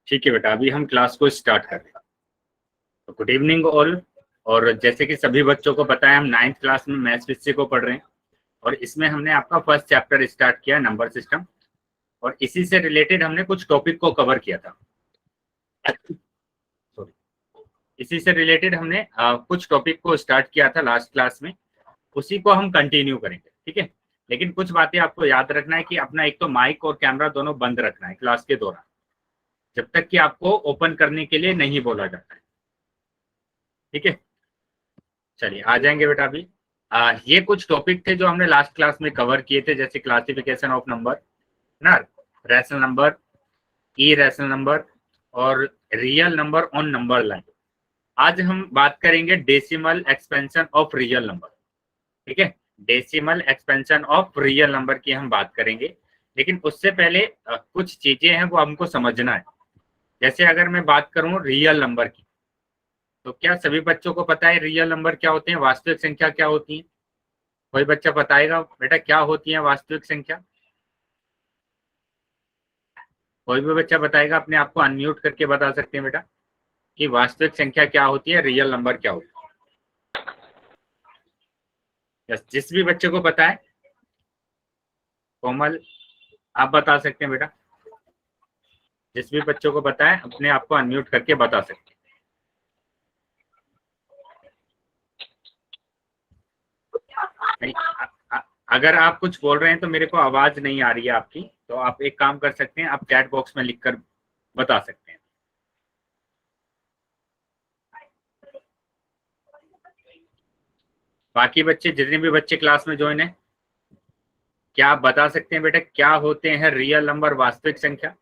ठीक है बेटा, अभी हम क्लास को स्टार्ट कर रहे हैं। तो गुड इवनिंग ऑल। और जैसे कि सभी बच्चों को पता है, हम 9th क्लास में मैथ्स विषय को पढ़ रहे हैं और इसमें हमने आपका फर्स्ट चैप्टर स्टार्ट किया, नंबर सिस्टम, और इसी से रिलेटेड हमने कुछ टॉपिक को कवर किया था। सॉरी, इसी से रिलेटेड हमने कुछ टॉपिक को स्टार्ट किया था लास्ट क्लास में, उसी को हम कंटिन्यू करेंगे। ठीक है, लेकिन कुछ बातें आपको याद रखना है कि अपना एक तो माइक और कैमरा दोनों बंद रखना है क्लास के दौरान, जब तक कि आपको ओपन करने के लिए नहीं बोला जाता है। ठीक है, चलिए आ जाएंगे बेटा। अभी ये कुछ टॉपिक थे जो हमने लास्ट क्लास में कवर किए थे, जैसे क्लासिफिकेशन ऑफ नंबर ना, रैशनल नंबर, ई रैशनल नंबर और real number on number line. आज हम बात करेंगे decimal expansion of real number. ठीक है, decimal expansion of real number की हम बात करेंगे, लेकिन उससे पहले कुछ चीजें हैं वो हमको समझना है। जैसे अगर मैं बात करूं रियल नंबर की, तो क्या सभी बच्चों को पता है रियल नंबर क्या होते हैं, वास्तविक संख्या क्या होती है? कोई बच्चा बताएगा बेटा क्या होती है वास्तविक संख्या? कोई भी बच्चा बताएगा, अपने आप को अनम्यूट करके बता सकते हैं बेटा कि वास्तविक संख्या क्या होती है, रियल नंबर क्या होता है। जिस भी बच्चे को पता है, कोमल आप बता सकते हैं बेटा। जिस भी बच्चों को पता है अपने आप को अनम्यूट करके बता सकते हैं। नहीं, अगर आप कुछ बोल रहे हैं तो मेरे को आवाज नहीं आ रही है आपकी, तो आप एक काम कर सकते हैं, आप चैट बॉक्स में लिखकर बता सकते हैं। बाकी बच्चे, जितने भी बच्चे क्लास में ज्वाइन है, क्या आप बता सकते हैं बेटा क्या होते हैं रियल नंबर, वास्तविक संख्या?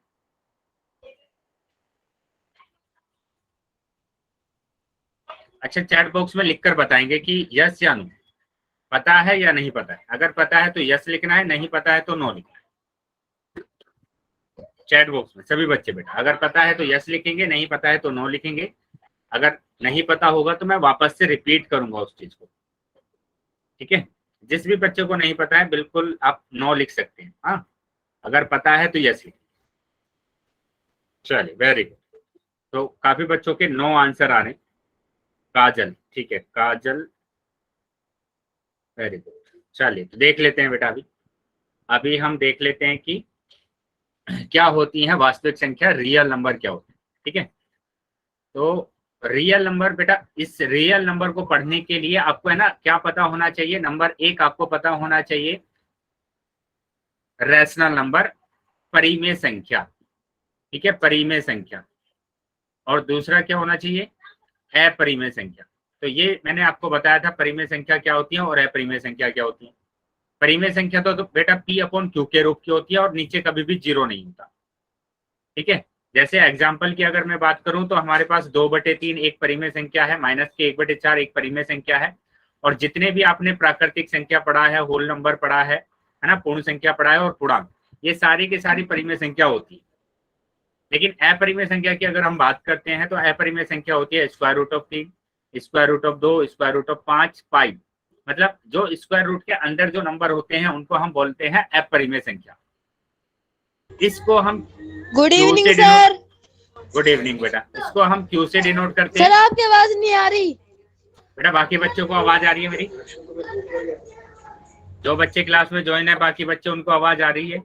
अच्छा, चैट बॉक्स में लिखकर बताएंगे कि यस या नो, पता है या नहीं पता है। अगर पता है तो यस लिखना है, नहीं पता है तो नो लिखना है। चैट बॉक्स में सभी बच्चे बेटा, अगर पता है तो यस लिखेंगे, नहीं पता है तो नो लिखेंगे। अगर नहीं पता होगा तो मैं वापस से रिपीट करूंगा उस चीज को। ठीक है, जिस भी बच्चे को नहीं पता है बिल्कुल आप नो लिख सकते हैं। हाँ, अगर पता है तो यस लिखें। चलिए, वेरी गुड। तो काफी बच्चों के नो आंसर आ रहे हैं। काजल, ठीक है काजल, वेरी गुड। चलिए तो देख लेते हैं बेटा। अभी अभी हम देख लेते हैं कि क्या होती है वास्तविक संख्या, रियल नंबर क्या होती है। ठीक है, तो रियल नंबर बेटा, इस रियल नंबर को पढ़ने के लिए आपको है ना क्या पता होना चाहिए? नंबर एक, आपको पता होना चाहिए रैशनल नंबर, परिमेय संख्या। ठीक है, परिमेय संख्या। और दूसरा क्या होना चाहिए? अपरिमेय संख्या। तो ये मैंने आपको बताया था परिमेय संख्या क्या होती है और अपरिमेय संख्या क्या होती है। परिमेय संख्या तो बेटा पी अपॉन क्यू के रूप की होती है और नीचे कभी भी जीरो नहीं होता। ठीक है, जैसे एग्जाम्पल की अगर मैं बात करूं तो हमारे पास 2/3 एक परिमेय संख्या है, माइनस के 1/4 एक परिमेय संख्या है। और जितने भी आपने प्राकृतिक संख्या पढ़ा है, होल नंबर पढ़ा है ना, पूर्ण संख्या पढ़ा है और पूर्णांक, ये सारी की सारी परिमेय संख्या होती है। लेकिन अपरिमेय संख्या की अगर हम बात करते हैं तो अपरिमेय संख्या होती है square root of 3, square root of 2, square root of 5, pi. मतलब जो स्क्वायर रूट के अंदर जो नंबर होते हैं उनको हम बोलते हैं अपरिमेय संख्या। इसको हम गुड क्यू इवनिंग से सर। गुड इवनिंग बेटा, इसको हम क्यू से डिनोट करते सर हैं। आपकी आवाज नहीं आ रही। बेटा बाकी बच्चों को आवाज आ रही है मेरी? जो बच्चे क्लास में ज्वाइन है बाकी बच्चे, उनको आवाज आ रही है?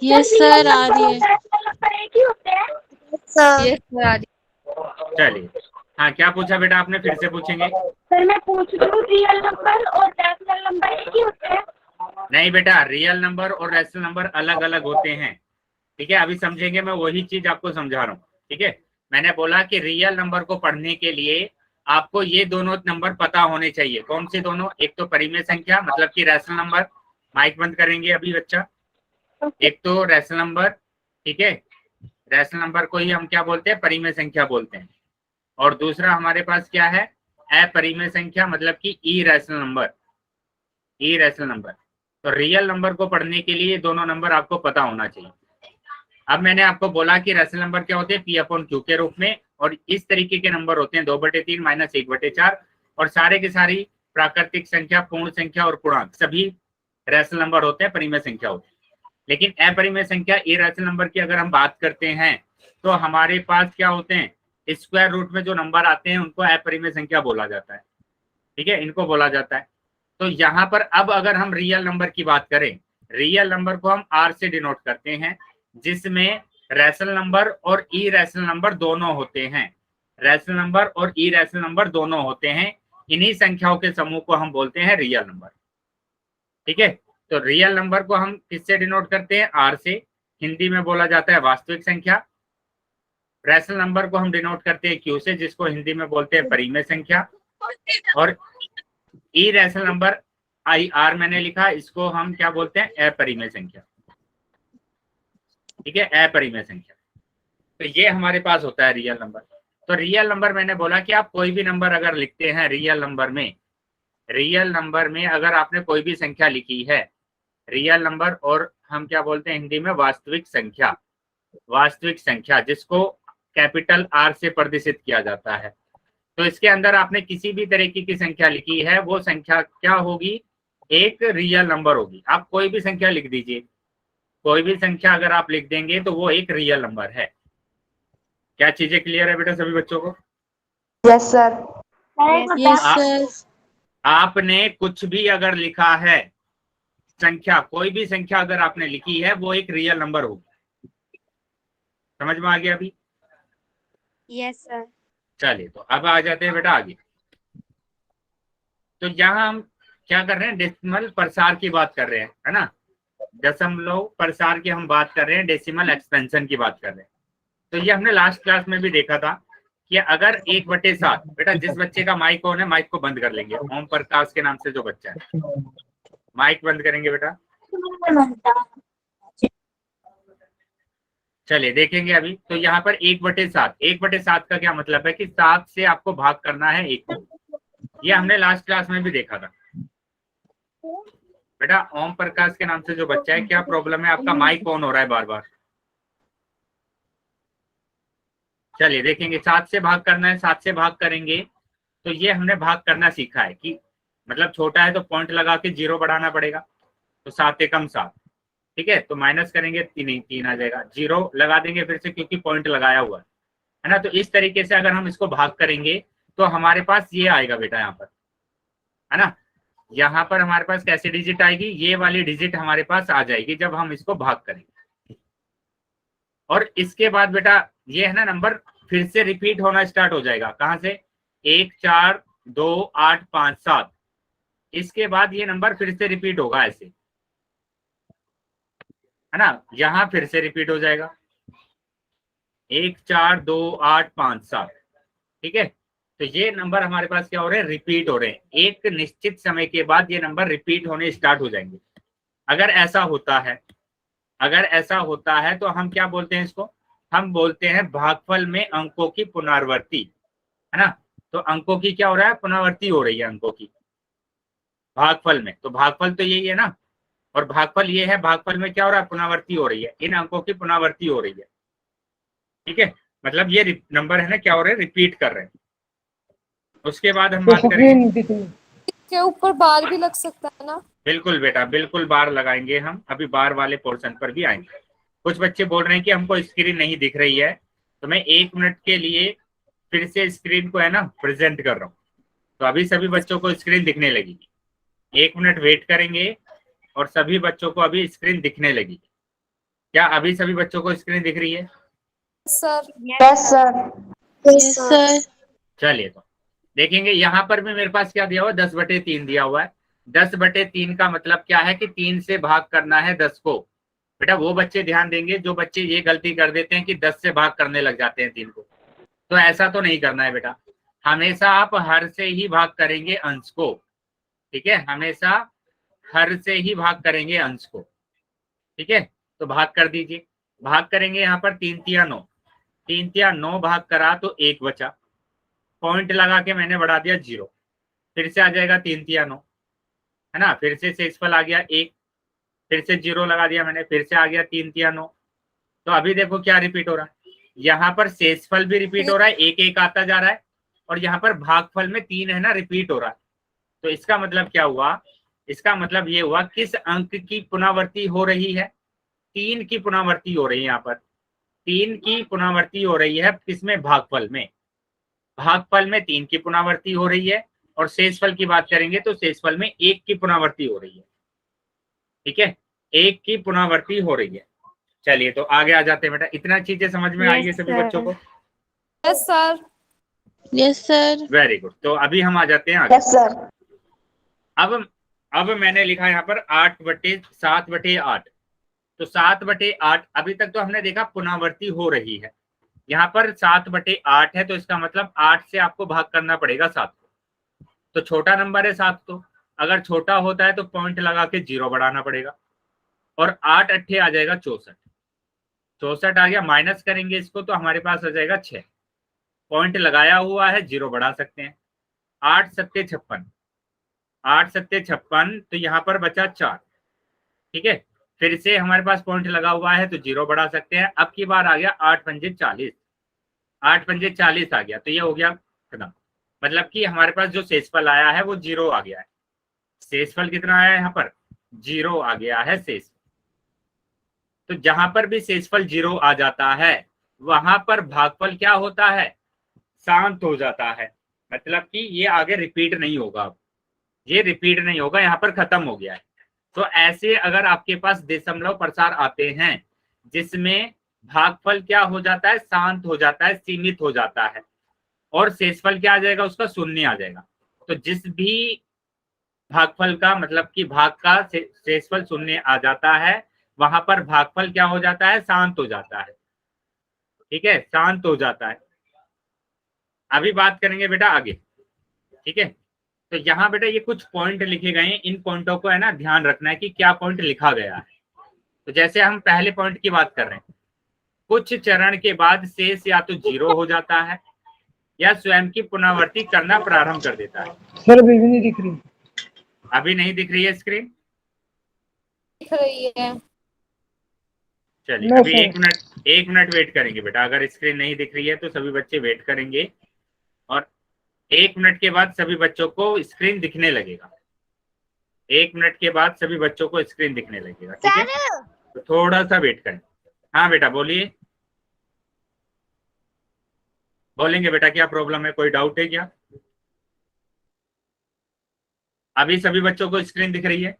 यस सर आ रही है। यस सर आ रही है। चलिए, हाँ क्या पूछा बेटा आपने, फिर से पूछेंगे? सर मैं पूछ रही हूँ रियल नंबर और रैशनल नंबर एक ही होते हैं? नहीं बेटा, रियल नंबर और रैशनल नंबर अलग अलग होते हैं। ठीक है, अभी समझेंगे, मैं वही चीज आपको समझा रहा हूँ। ठीक है, मैंने बोला कि रियल नंबर को पढ़ने के लिए आपको ये दोनों नंबर पता होने चाहिए। कौन से दोनों? एक तो परिमेय संख्या मतलब कि रैशनल नंबर, माइक बंद करेंगे अभी बच्चा। एक तो रैशनल नंबर, ठीक है, रैशनल नंबर को ही हम क्या बोलते हैं? परिमेय संख्या बोलते हैं। और दूसरा हमारे पास क्या है? अपरिमेय संख्या मतलब कि ई रैशनल नंबर, ई रैशनल नंबर। तो रियल नंबर को पढ़ने के लिए दोनों नंबर आपको पता होना चाहिए। अब मैंने आपको बोला कि रैशनल नंबर क्या होते हैं? पी अपॉन क्यू के रूप में। और इस तरीके के नंबर होते हैं 2/3 माइनस 1/4, और सारे के सारी प्राकृतिक संख्या, पूर्ण संख्या और पूर्णांक सभी रैशनल नंबर होते हैं, परिमेय संख्या होती है। लेकिन अपरिमेय संख्या इरेशनल नंबर की अगर हम बात करते हैं तो हमारे पास क्या होते हैं, स्क्वायर रूट में जो नंबर आते हैं उनको अपरिमेय संख्या बोला जाता है। ठीक है, इनको बोला जाता है। तो यहाँ पर अब अगर हम रियल नंबर की बात करें, रियल नंबर को हम आर से डिनोट करते हैं, जिसमें रैशनल नंबर और इरेशनल नंबर दोनों होते हैं। रैशनल नंबर और इरेशनल नंबर दोनों होते हैं। इन्हीं संख्याओं के समूह को हम बोलते हैं रियल नंबर। ठीक है, तो रियल नंबर को हम किससे डिनोट करते हैं, आर से। हिंदी में बोला जाता है वास्तविक संख्या। रैशनल नंबर को हम डिनोट करते हैं क्यू से, जिसको हिंदी में बोलते हैं परिमेय संख्या। और इरेशनल नंबर आई आर मैंने लिखा, इसको हम क्या बोलते हैं, अपरिमेय संख्या। ठीक है, अपरिमेय संख्या। तो ये हमारे पास होता है रियल नंबर। तो रियल नंबर मैंने बोला कि आप कोई भी नंबर अगर लिखते हैं रियल नंबर में अगर आपने कोई भी संख्या लिखी है, रियल नंबर, और हम क्या बोलते हैं हिंदी में वास्तविक संख्या, जिसको कैपिटल आर से प्रदर्शित किया जाता है। तो इसके अंदर आपने किसी भी तरीके की संख्या लिखी है, वो संख्या क्या होगी, एक रियल नंबर होगी। आप कोई भी संख्या लिख दीजिए, कोई भी संख्या अगर आप लिख देंगे तो वो एक रियल नंबर है। क्या चीजें क्लियर है बेटा सभी बच्चों को? Yes sir. Yes sir. आपने कुछ भी अगर लिखा है संख्या, कोई भी संख्या अगर आपने लिखी है, वो एक रियल नंबर होगी। समझ में आ गया अभी? Yes sir. चलिए, तो अब आ जाते हैं बेटा आगे। तो यहाँ हम क्या कर रहे हैं, डेसिमल प्रसार की बात कर रहे हैं, है ना। दशमलव प्रसार की हम बात कर रहे हैं, डेसिमल एक्सपेंशन की बात कर रहे हैं। तो ये हमने लास्ट क्लास में भी देखा था कि अगर 1/7, बेटा जिस बच्चे का माइक ऑन है माइक को बंद कर लेंगे। ओम प्रकाश के नाम से जो बच्चा है, माइक बंद करेंगे बेटा। चलिए देखेंगे अभी। तो यहाँ पर 1/7 का क्या मतलब है कि 7 से आपको भाग करना है 1 को। ये हमने लास्ट क्लास में भी देखा था। बेटा ओम प्रकाश के नाम से जो बच्चा है, क्या प्रॉब्लम है, आपका माइक ऑन हो रहा है बार बार। चलिए देखेंगे, 7 से भाग करना है, 7 से भाग करेंगे तो ये हमने भाग करना सीखा है कि मतलब छोटा है तो पॉइंट लगा के 0 बढ़ाना पड़ेगा। तो 7 एकम 7, ठीक है, तो माइनस करेंगे 3 आ जाएगा, 0 लगा देंगे फिर से क्योंकि पॉइंट लगाया हुआ है ना। तो इस तरीके से अगर हम इसको भाग करेंगे तो हमारे पास ये आएगा बेटा यहाँ पर, है ना। यहाँ पर हमारे पास कैसी डिजिट आएगी, ये वाली डिजिट हमारे पास आ जाएगी जब हम इसको भाग करेंगे। और इसके बाद बेटा ये है ना नंबर फिर से रिपीट होना स्टार्ट हो जाएगा। कहाँ से, 1 4 2 8 5 7। इसके बाद ये नंबर फिर से रिपीट होगा ऐसे, है ना। यहाँ फिर से रिपीट हो जाएगा 1 4 2 8 5 7। ठीक है, तो ये नंबर हमारे पास क्या हो रहे हैं, रिपीट हो रहे हैं। एक निश्चित समय के बाद ये नंबर रिपीट होने स्टार्ट हो जाएंगे। अगर ऐसा होता है तो हम क्या बोलते हैं इसको, हम बोलते हैं भागफल में अंकों की पुनरावृत्ति, है ना। तो अंकों की क्या हो रहा है, पुनरावृत्ति हो रही है अंकों की भागफल में। तो भागफल तो यही है ना, और भागफल ये है, भागफल में क्या हो रहा है, पुनरावृत्ति हो रही है, इन अंकों की पुनरावृत्ति हो रही है। ठीक है, मतलब ये नंबर है ना क्या हो रहे हैं, रिपीट कर रहे हैं। उसके बाद हम बात करेंगे, के ऊपर बार भी लग सकता है ना। बिल्कुल बेटा, बिल्कुल बार लगाएंगे हम, अभी बार वाले पोर्शन पर भी आएंगे। कुछ बच्चे बोल रहे हैं कि हमको स्क्रीन नहीं दिख रही है, तो मैं 1 मिनट के लिए फिर से स्क्रीन को है ना प्रेजेंट कर रहा हूँ। तो अभी सभी बच्चों को स्क्रीन दिखने लगेगी। 1 मिनट वेट करेंगे और सभी बच्चों को अभी स्क्रीन दिखने लगेगी। क्या अभी सभी बच्चों को स्क्रीन दिख रही है? Sir yes sir. Yes sir. चलिए, तो देखेंगे यहाँ पर भी मेरे पास क्या दिया हुआ है, 10/3 दिया हुआ है। 10/3 का मतलब क्या है कि 3 से भाग करना है 10 को। बेटा वो बच्चे ध्यान देंगे जो बच्चे ये गलती कर देते हैं कि 10 से भाग करने लग जाते हैं 3 को। तो ऐसा तो नहीं करना है बेटा, हमेशा आप हर से ही भाग करेंगे अंश को। ठीक है, हमेशा हर से ही भाग करेंगे अंश को। ठीक है, तो भाग कर दीजिए। भाग करेंगे यहाँ पर 3 तिया 9, 3 तिया 9 भाग करा तो 1 बचा, पॉइंट लगा के मैंने बढ़ा दिया 0, फिर से आ जाएगा 3 तिया 9, है ना। फिर से शेषफल आ गया 1, फिर से 0 लगा दिया मैंने, फिर से आ गया 3 तिया 9। तो अभी देखो क्या रिपीट हो रहा है, यहाँ पर शेषफल भी रिपीट हो रहा है, 1 1 आता जा रहा है, और यहाँ पर भागफल में 3 है ना रिपीट हो रहा है। तो इसका मतलब क्या हुआ, इसका मतलब ये हुआ किस अंक की पुनरावृत्ति हो रही है, 3 की पुनरावृत्ति हो रही है, यहाँ पर 3 की पुनरावृत्ति हो रही है, किसमें? भागफल में। भागफल में 3 की पुनरावृत्ति हो रही है, और शेषफल की बात करेंगे तो शेषफल में 1 की पुनरावृत्ति हो रही है। ठीक है, 1 की पुनरावृत्ति हो रही है। चलिए तो आगे आ जाते हैं बेटा। इतना चीजें समझ में आई है सभी बच्चों को? Yes sir. Yes sir. Very good. तो अभी हम आ जाते हैं आगे। Yes sir. अब मैंने लिखा यहाँ पर 7/8। तो 7/8 अभी तक तो हमने देखा पुनरावृत्ति हो रही है। यहाँ पर 7/8 है, तो इसका मतलब 8 से आपको भाग करना पड़ेगा 7 को। तो छोटा नंबर है 7, तो अगर छोटा होता है तो पॉइंट लगा के 0 बढ़ाना पड़ेगा, और 8 अट्ठे आ जाएगा 64। 64 आ गया, माइनस करेंगे इसको तो हमारे पास आ जाएगा 6। पॉइंट लगाया हुआ है, 0 बढ़ा सकते हैं। 8 सत्ते 56, 8 सत्ते 56, तो यहाँ पर बचा 4। ठीक है, फिर से हमारे पास पॉइंट लगा हुआ है तो 0 बढ़ा सकते हैं। अब की बार आ गया 8 पंजे 40, 8 पंजे 40 आ गया, तो ये हो गया खत्म। मतलब कि हमारे पास जो शेषफल आया है वो 0 आ गया है। शेषफल कितना आया है यहाँ पर? 0 आ गया है शेषफल। तो जहां पर भी शेषफल 0 आ जाता है वहां पर भागफल क्या होता है? शांत हो जाता है। मतलब कि ये आगे रिपीट नहीं होगा, अब ये रिपीट नहीं होगा, यहाँ पर खत्म हो गया है। तो ऐसे अगर आपके पास दशमलव प्रसार आते हैं जिसमें भागफल क्या हो जाता है? शांत हो जाता है, सीमित हो जाता है, और शेषफल क्या आ जाएगा? उसका 0 आ जाएगा। तो जिस भी भागफल का मतलब कि भाग का शेषफल 0 आ जाता है वहां पर भागफल क्या हो जाता है? शांत हो जाता है। ठीक है, शांत हो जाता है। अभी बात करेंगे बेटा आगे। ठीक है, तो यहाँ बेटा ये कुछ पॉइंट लिखे गए हैं, इन पॉइंटों को है ना ध्यान रखना है कि क्या पॉइंट लिखा गया है। तो जैसे हम पहले पॉइंट की बात कर रहे हैं, कुछ चरण के बाद शेष या तो 0 हो जाता है या स्वयं की पुनरावृत्ति करना प्रारंभ कर देता है। सर अभी भी नहीं दिख रही। अभी नहीं दिख रही है स्क्रीन? दिख रही है। चलिए No, अभी sir. 1 मिनट वेट करेंगे बेटा। अगर स्क्रीन नहीं दिख रही है तो सभी बच्चे वेट करेंगे, और 1 मिनट के बाद सभी बच्चों को स्क्रीन दिखने लगेगा। 1 मिनट के बाद सभी बच्चों को स्क्रीन दिखने लगेगा। ठीक है, तो थोड़ा सा वेट करें। हाँ बेटा बोलिए, बोलेंगे बेटा क्या प्रॉब्लम है? कोई डाउट है क्या? अभी सभी बच्चों को स्क्रीन दिख रही है?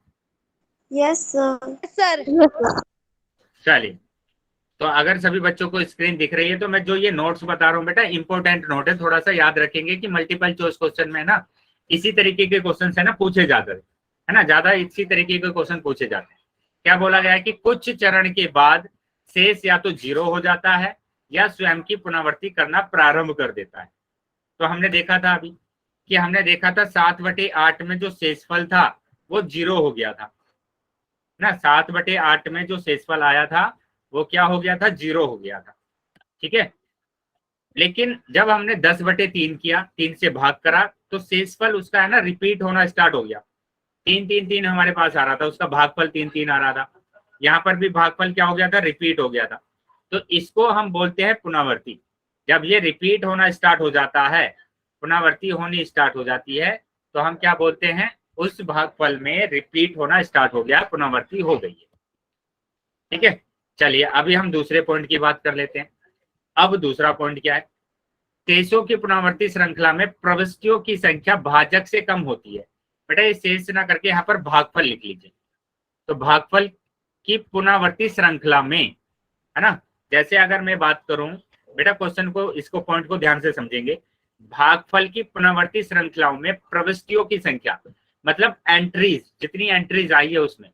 Yes sir. चलिए, तो अगर सभी बच्चों को स्क्रीन दिख रही है तो मैं जो ये नोट्स बता रहा हूँ बेटा इंपॉर्टेंट नोट है, थोड़ा सा याद रखेंगे कि मल्टीपल चॉइस क्वेश्चन में ना इसी तरीके के क्वेश्चन है ना पूछे जाते हैं, है ना, ज्यादा इसी तरीके के क्वेश्चन पूछे जाते हैं। क्या बोला गया है कि कुछ चरण के बाद शेष या तो 0 हो जाता है या स्वयं की पुनरावृत्ति करना प्रारंभ कर देता है। तो हमने देखा था अभी कि हमने देखा था 7/8 में जो शेषफल था वो 0 हो गया था ना। 7/8 में जो शेषफल आया था वो क्या हो गया था? 0 हो गया था। ठीक है, लेकिन जब हमने 10/3 किया, 3 से भाग करा, तो शेषफल उसका है ना रिपीट होना स्टार्ट हो गया। 3 3 3 हमारे पास आ रहा था, उसका भागफल 3 3 आ रहा था। यहाँ पर भी भागफल क्या हो गया था? रिपीट हो गया था। तो इसको हम बोलते हैं पुनरावृत्ति। जब ये रिपीट होना स्टार्ट हो जाता है, पुनरावृत्ति होनी स्टार्ट हो जाती है, तो हम क्या बोलते हैं? उस भागफल में रिपीट होना स्टार्ट हो गया, पुनरावृत्ति हो गई है। ठीक है, चलिए अभी हम दूसरे पॉइंट की बात कर लेते हैं। अब दूसरा पॉइंट क्या है? शेषों की पुनरावृत्ति श्रृंखला में प्रविष्टियों की संख्या भाजक से कम होती है। बेटा ये शेष ना करके यहाँ पर भागफल लिख लीजिए। तो भागफल की पुनरावृत्ति श्रृंखला में, है ना, जैसे अगर मैं बात करूं बेटा, क्वेश्चन को इसको पॉइंट को ध्यान से समझेंगे। भागफल की पुनरावृत्ति श्रृंखलाओं में प्रविष्टियों की संख्या मतलब एंट्रीज, जितनी एंट्रीज आई है उसमें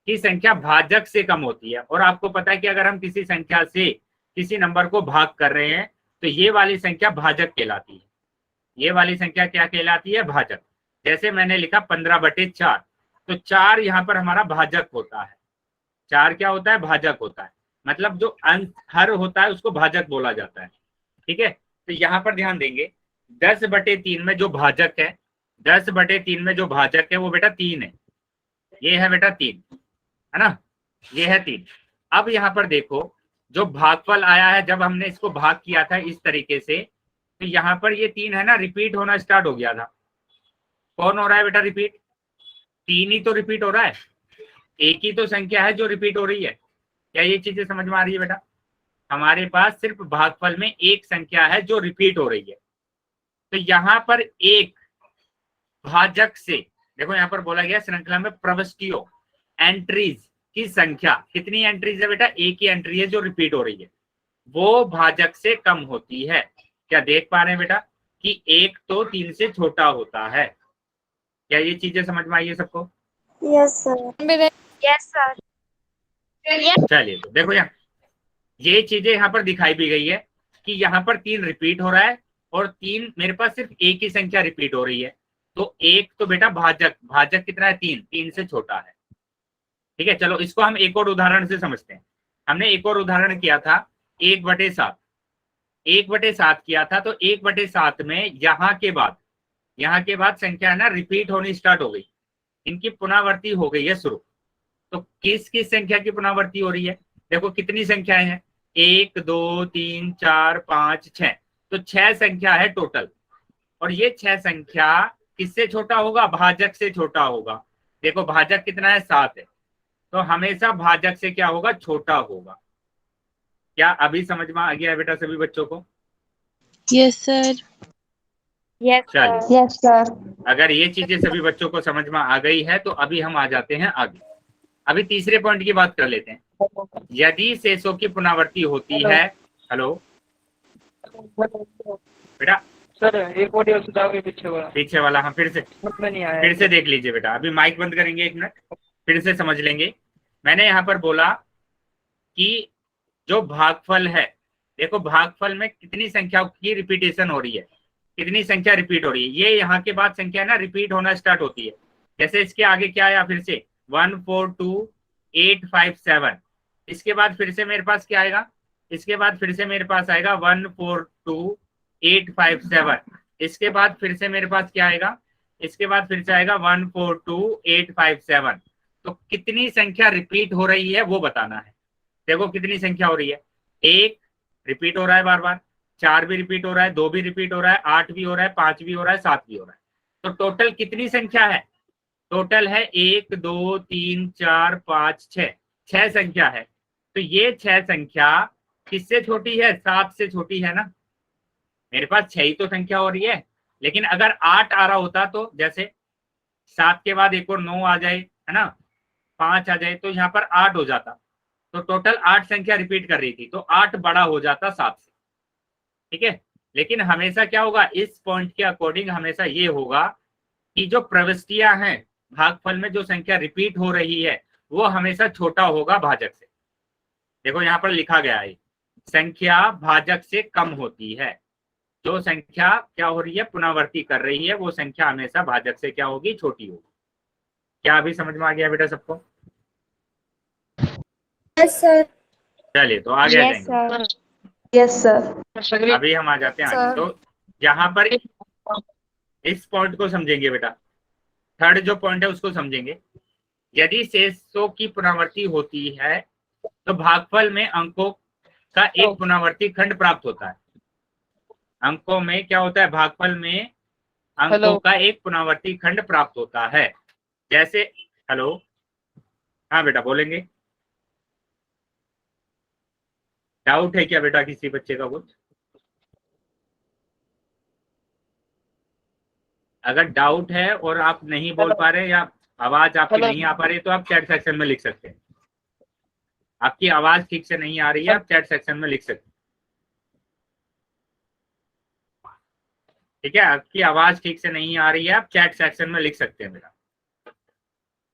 की संख्या भाजक से कम होती है। और आपको पता है कि अगर हम किसी संख्या से किसी नंबर को भाग कर रहे हैं तो ये वाली संख्या भाजक कहलाती है। ये वाली संख्या क्या कहलाती है? भाजक। जैसे मैंने लिखा 15/4, तो 4 यहाँ पर हमारा भाजक होता है। 4 क्या होता है? भाजक होता है। मतलब जो अंश हर होता है उसको भाजक बोला जाता है। ठीक है, तो यहाँ पर ध्यान देंगे 10/3 में जो भाजक है, 10/3 में जो भाजक है वो बेटा 3 है। ये है बेटा 3, है ना, ये है 3। अब यहाँ पर देखो जो भागफल आया है, जब हमने इसको भाग किया था इस तरीके से, तो यहाँ पर ये 3 है ना रिपीट होना स्टार्ट हो गया था। कौन हो रहा है बेटा रिपीट? 3 ही तो रिपीट हो रहा है। एक ही तो संख्या है जो रिपीट हो रही है। क्या ये चीजें समझ में आ रही है बेटा? हमारे पास सिर्फ भागफल में एक संख्या है जो रिपीट हो रही है, तो यहाँ पर एक भाजक से, देखो यहाँ पर बोला गया श्रृंखला में प्रविष्टियों एंट्रीज की संख्या, कितनी एंट्रीज है बेटा? एक ही एंट्री है जो रिपीट हो रही है, वो भाजक से कम होती है। क्या देख पा रहे हैं बेटा कि एक तो 3 से छोटा होता है? क्या ये चीजें समझ में आई है सबको? Yes sir. मेरे यस सर। चलिए, तो देखो यहाँ ये चीजें यहाँ पर दिखाई भी गई है कि यहाँ पर 3 रिपीट हो रहा है और 3 मेरे पास सिर्फ एक ही संख्या रिपीट हो रही है, तो एक तो बेटा भाजक, भाजक कितना है? 3 से छोटा है। ठीक है, चलो इसको हम एक और उदाहरण से समझते हैं। हमने एक और उदाहरण किया था 1/7, 1/7 किया था, तो 1/7 में यहाँ के बाद संख्या है ना रिपीट होनी स्टार्ट हो गई, इनकी पुनरावृत्ति हो गई है शुरू। तो किस किस संख्या की पुनरावृत्ति हो रही है? देखो कितनी संख्याएं हैं, 1 2 3 4 5 6, तो 6 संख्या है टोटल। और ये 6 संख्या किससे छोटा होगा? भाजक से छोटा होगा। देखो भाजक कितना है? 7 है, तो हमेशा भाजक से क्या होगा? छोटा होगा। क्या अभी समझ में आ गया है बेटा सभी बच्चों को? Yes sir. यस चलिए, सर। Yes sir. अगर ये चीजें सभी बच्चों को समझ में आ गई है तो अभी हम आ जाते हैं आगे। अभी तीसरे पॉइंट की बात कर लेते हैं। यदि शेषों की पुनरावृत्ति होती है, हेलो बेटा, सर एक ऑडियो सुधारोगे पीछे वाला, हाँ फिर से नहीं आया, फिर से देख लीजिए बेटा। अभी माइक बंद करेंगे 1 मिनट, फिर से समझ लेंगे। मैंने यहाँ पर बोला कि जो भागफल है, देखो भागफल में कितनी संख्या की रिपीटेशन हो रही है, कितनी संख्या रिपीट हो रही है। ये यहाँ के बाद संख्या ना रिपीट होना स्टार्ट होती है। जैसे इसके आगे क्या आया? फिर से 1 4 2 8 5 7, इसके बाद फिर से मेरे पास क्या आएगा? इसके बाद फिर से मेरे पास आएगा 1 4 2 8 5 7, इसके बाद फिर से मेरे पास क्या आएगा? इसके बाद फिर से आएगा 1 4 2 8 5 7। तो कितनी संख्या रिपीट हो रही है वो बताना है। देखो कितनी संख्या हो रही है, 1 रिपीट हो रहा है बार बार, 4 भी रिपीट हो रहा है, 2 भी रिपीट हो रहा है, 8 भी हो रहा है, 5 भी हो रहा है, 7 भी हो रहा है। तो टोटल कितनी संख्या है? टोटल है 1 2 3 4 5 6, 6 संख्या है। तो ये 6 संख्या किससे छोटी है? 7 से छोटी है ना। मेरे पास 6 ही तो संख्या हो रही है, लेकिन अगर 8 आ रहा होता तो जैसे 7 के बाद एक और 9 आ जाए, है ना, 5 आ जाए, तो यहाँ पर 8 हो जाता। तो टोटल 8 संख्या रिपीट कर रही थी, तो 8 बड़ा हो जाता 7 से। ठीक है, लेकिन हमेशा क्या होगा? इस पॉइंट के अकॉर्डिंग हमेशा ये होगा कि जो प्रविष्टियां हैं भागफल में, जो संख्या रिपीट हो रही है, वो हमेशा छोटा होगा भाजक से। देखो यहाँ पर लिखा गया है संख्या भाजक से कम होती है। जो संख्या क्या हो रही है? पुनरावृत्ति कर रही है, वो संख्या हमेशा भाजक से क्या होगी? छोटी होगी। क्या अभी समझ में आ गया बेटा सबको? Yes sir. चलिए, तो आगे आ यस जाएंगे। सर। Yes sir. अभी हम आ जाते हैं आगे। सर। तो यहाँ पर इस पॉइंट को समझेंगे बेटा, थर्ड जो पॉइंट है उसको समझेंगे। यदि शेषों की पुनरावृत्ति होती है तो भागफल में अंकों का एक पुनरावृत्ति खंड प्राप्त होता है। अंकों में क्या होता है? भागफल में अंकों का एक पुनरावृत्ति खंड प्राप्त होता है। जैसे, हेलो, हाँ बेटा बोलेंगे। डाउट है क्या बेटा किसी बच्चे का कुछ? अगर डाउट है और आप नहीं बोल पा रहे या आवाज आपकी नहीं आ पा रही, तो आप चैट सेक्शन में लिख सकते हैं। आपकी आवाज ठीक से नहीं आ रही है, आप चैट सेक्शन में लिख सकते हैं। ठीक है, आपकी आवाज ठीक से नहीं आ रही है, आप चैट सेक्शन में लिख सकते हैं बेटा।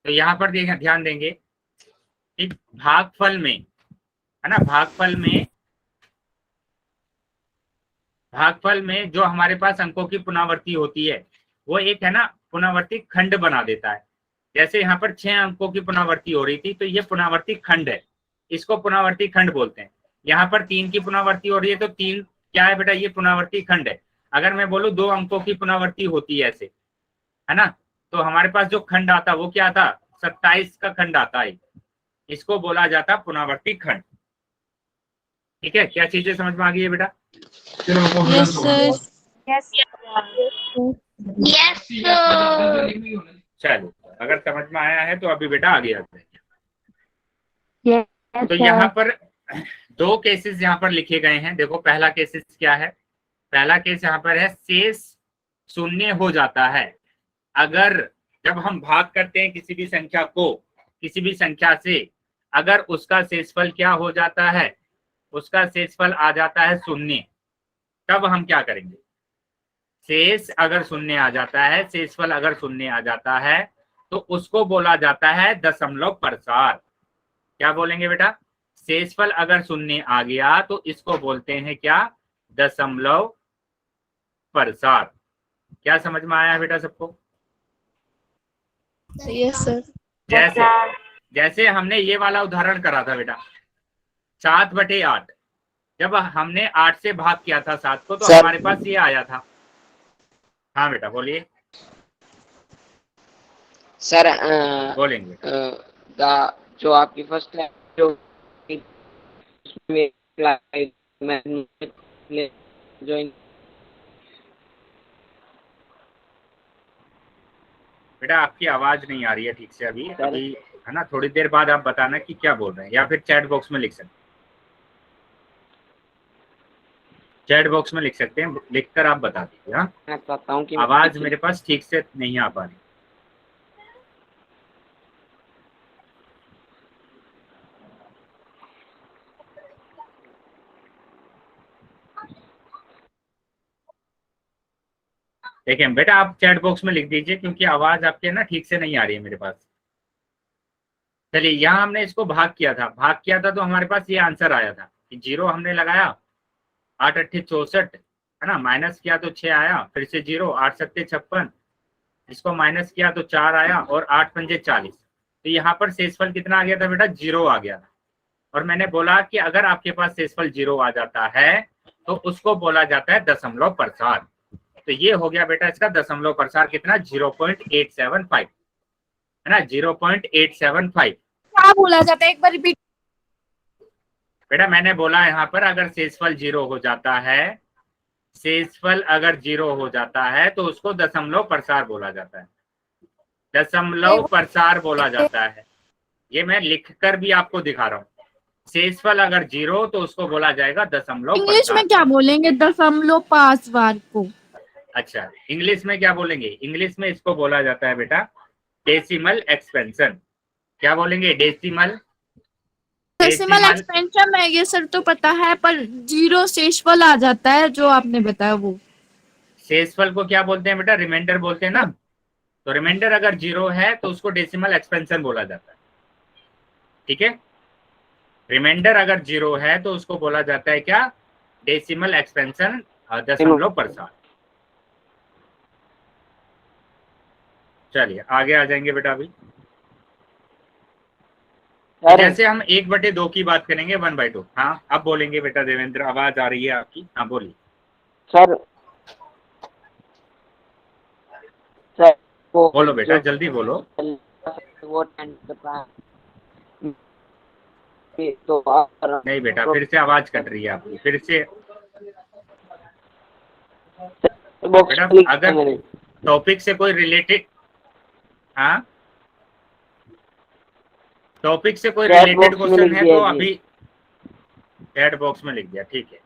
तो यहाँ पर ध्यान देंगे कि भागफल में, है ना, भागफल में जो हमारे पास अंकों की पुनरावृत्ति होती है, वो एक है ना पुनरावृत्ति खंड बना देता है। जैसे यहाँ पर 6 अंकों की पुनरावृत्ति हो रही थी, तो ये पुनरावृत्ति खंड है, इसको पुनरावृत्ति खंड बोलते हैं। यहाँ पर 3 की पुनरावृत्ति हो रही है, तो 3 क्या है बेटा? ये पुनरावृत्ति खंड है। अगर मैं बोलूँ 2 अंकों की पुनरावृत्ति होती है ऐसे, है ना, तो हमारे पास जो खंड आता वो क्या आता? 27 का खंड आता है, इसको बोला जाता पुनरावृत्ति खंड। ठीक है, क्या चीजें समझ में आ गई है बेटा? Yes sir. Yes yes sir. चलो, अगर समझ में आया है तो अभी बेटा आगे आते हैं। तो यहाँ पर दो केसेस यहाँ पर लिखे गए हैं। देखो पहला केसेस क्या है, पहला केस यहाँ पर है शेष शून्य हो जाता है अगर, जब हम भाग करते हैं किसी भी संख्या को किसी भी संख्या से, अगर उसका शेषफल क्या हो जाता है, उसका शेषफल आ जाता है शून्य, तब हम क्या करेंगे, शेष अगर शून्य आ जाता है, शेषफल अगर शून्य आ जाता है तो उसको बोला जाता है दशमलव प्रसार। क्या बोलेंगे बेटा, शेषफल अगर शून्य आ गया तो इसको बोलते हैं क्या, दशमलव प्रसार। क्या समझ में आया बेटा सबको? Yes sir. जैसे जैसे हमने ये वाला उदाहरण करा था बेटा, 7/8, जब हमने 8 से भाग किया था 7 को तो हमारे पास ये आया था। हाँ बेटा बोलिए। सर बोलेंगे जो आपकी फर्स्ट क्लास जो ज्वाइन, बेटा आपकी आवाज नहीं आ रही है ठीक से अभी है ना, थोड़ी देर बाद आप बताना कि क्या बोल रहे हैं, या फिर चैट बॉक्स में लिख सकते हैं, चैट बॉक्स में लिख सकते हैं, लिखकर आप बता दीजिए। हाँ, मैं चाहता हूँ कि आवाज मेरे पास ठीक से नहीं आ पा रही। देखिए बेटा आप चैट बॉक्स में लिख दीजिए, क्योंकि आवाज आपके ना ठीक से नहीं आ रही है मेरे पास। चलिए यहाँ हमने इसको भाग किया था तो हमारे पास ये आंसर आया था कि 0 हमने लगाया, 8 8 64 है ना, माइनस किया तो 6 आया, फिर से 0, 8 7 56, इसको माइनस किया तो 4 आया, और 8 5 40। तो यहाँ पर शेषफल कितना आ गया था बेटा, 0 आ गया था। और मैंने बोला कि अगर आपके पास शेषफल 0 आ जाता है तो उसको बोला जाता है दशमलव प्रसार। तो ये हो गया बेटा इसका दशमलव प्रसार कितना, 0.875 है ना, 0.875। क्या बोला जाता है, एक बार रिपीट। बेटा मैंने बोला यहाँ पर अगर शेषफल 0 हो जाता है, शेषफल अगर 0 हो जाता है तो उसको दशमलव प्रसार बोला जाता है, दशमलव प्रसार बोला जाता है। ये मैं लिखकर भी आपको दिखा रहा हूँ, शेषफल अगर 0 तो उसको बोला जाएगा दशमलव इंग्लिश प्रसार। में क्या बोलेंगे 0.5 को? अच्छा इंग्लिश में क्या बोलेंगे, इंग्लिश में इसको बोला जाता है बेटा डेसिमल एक्सपेंशन। क्या बोलेंगे, डेसिमल एक्सपेंशन में ये सर तो पता है, पर 0 शेषफल आ जाता है जो आपने बताया वो। शेषफल को क्या बोलते हैं बेटा, रिमाइंडर बोलते हैं ना। तो रिमाइंडर अगर 0 है तो उसको डेसिमल एक्सपेंशन बोला जाता है, ठीक है। रिमाइंडर अगर 0 है तो उसको बोला जाता है क्या, डेसिमल एक्सपेंशन, दशमलव प्रसार। चलिए आगे आ जाएंगे बेटा अभी। जैसे हम 1/2 की बात करेंगे 1/2। हाँ अब बोलेंगे बेटा देवेंद्र, आवाज आ रही है आपकी, हाँ बोलिए। सर बोलो बेटा जल्दी बोलो। वो तो नहीं बेटा फिर से आवाज कट रही है आपकी, फिर से। बेटा अगर टॉपिक से कोई रिलेटेड, हाँ टॉपिक से कोई रिलेटेड क्वेश्चन है तो अभी चैट बॉक्स में लिख दिया, ठीक है।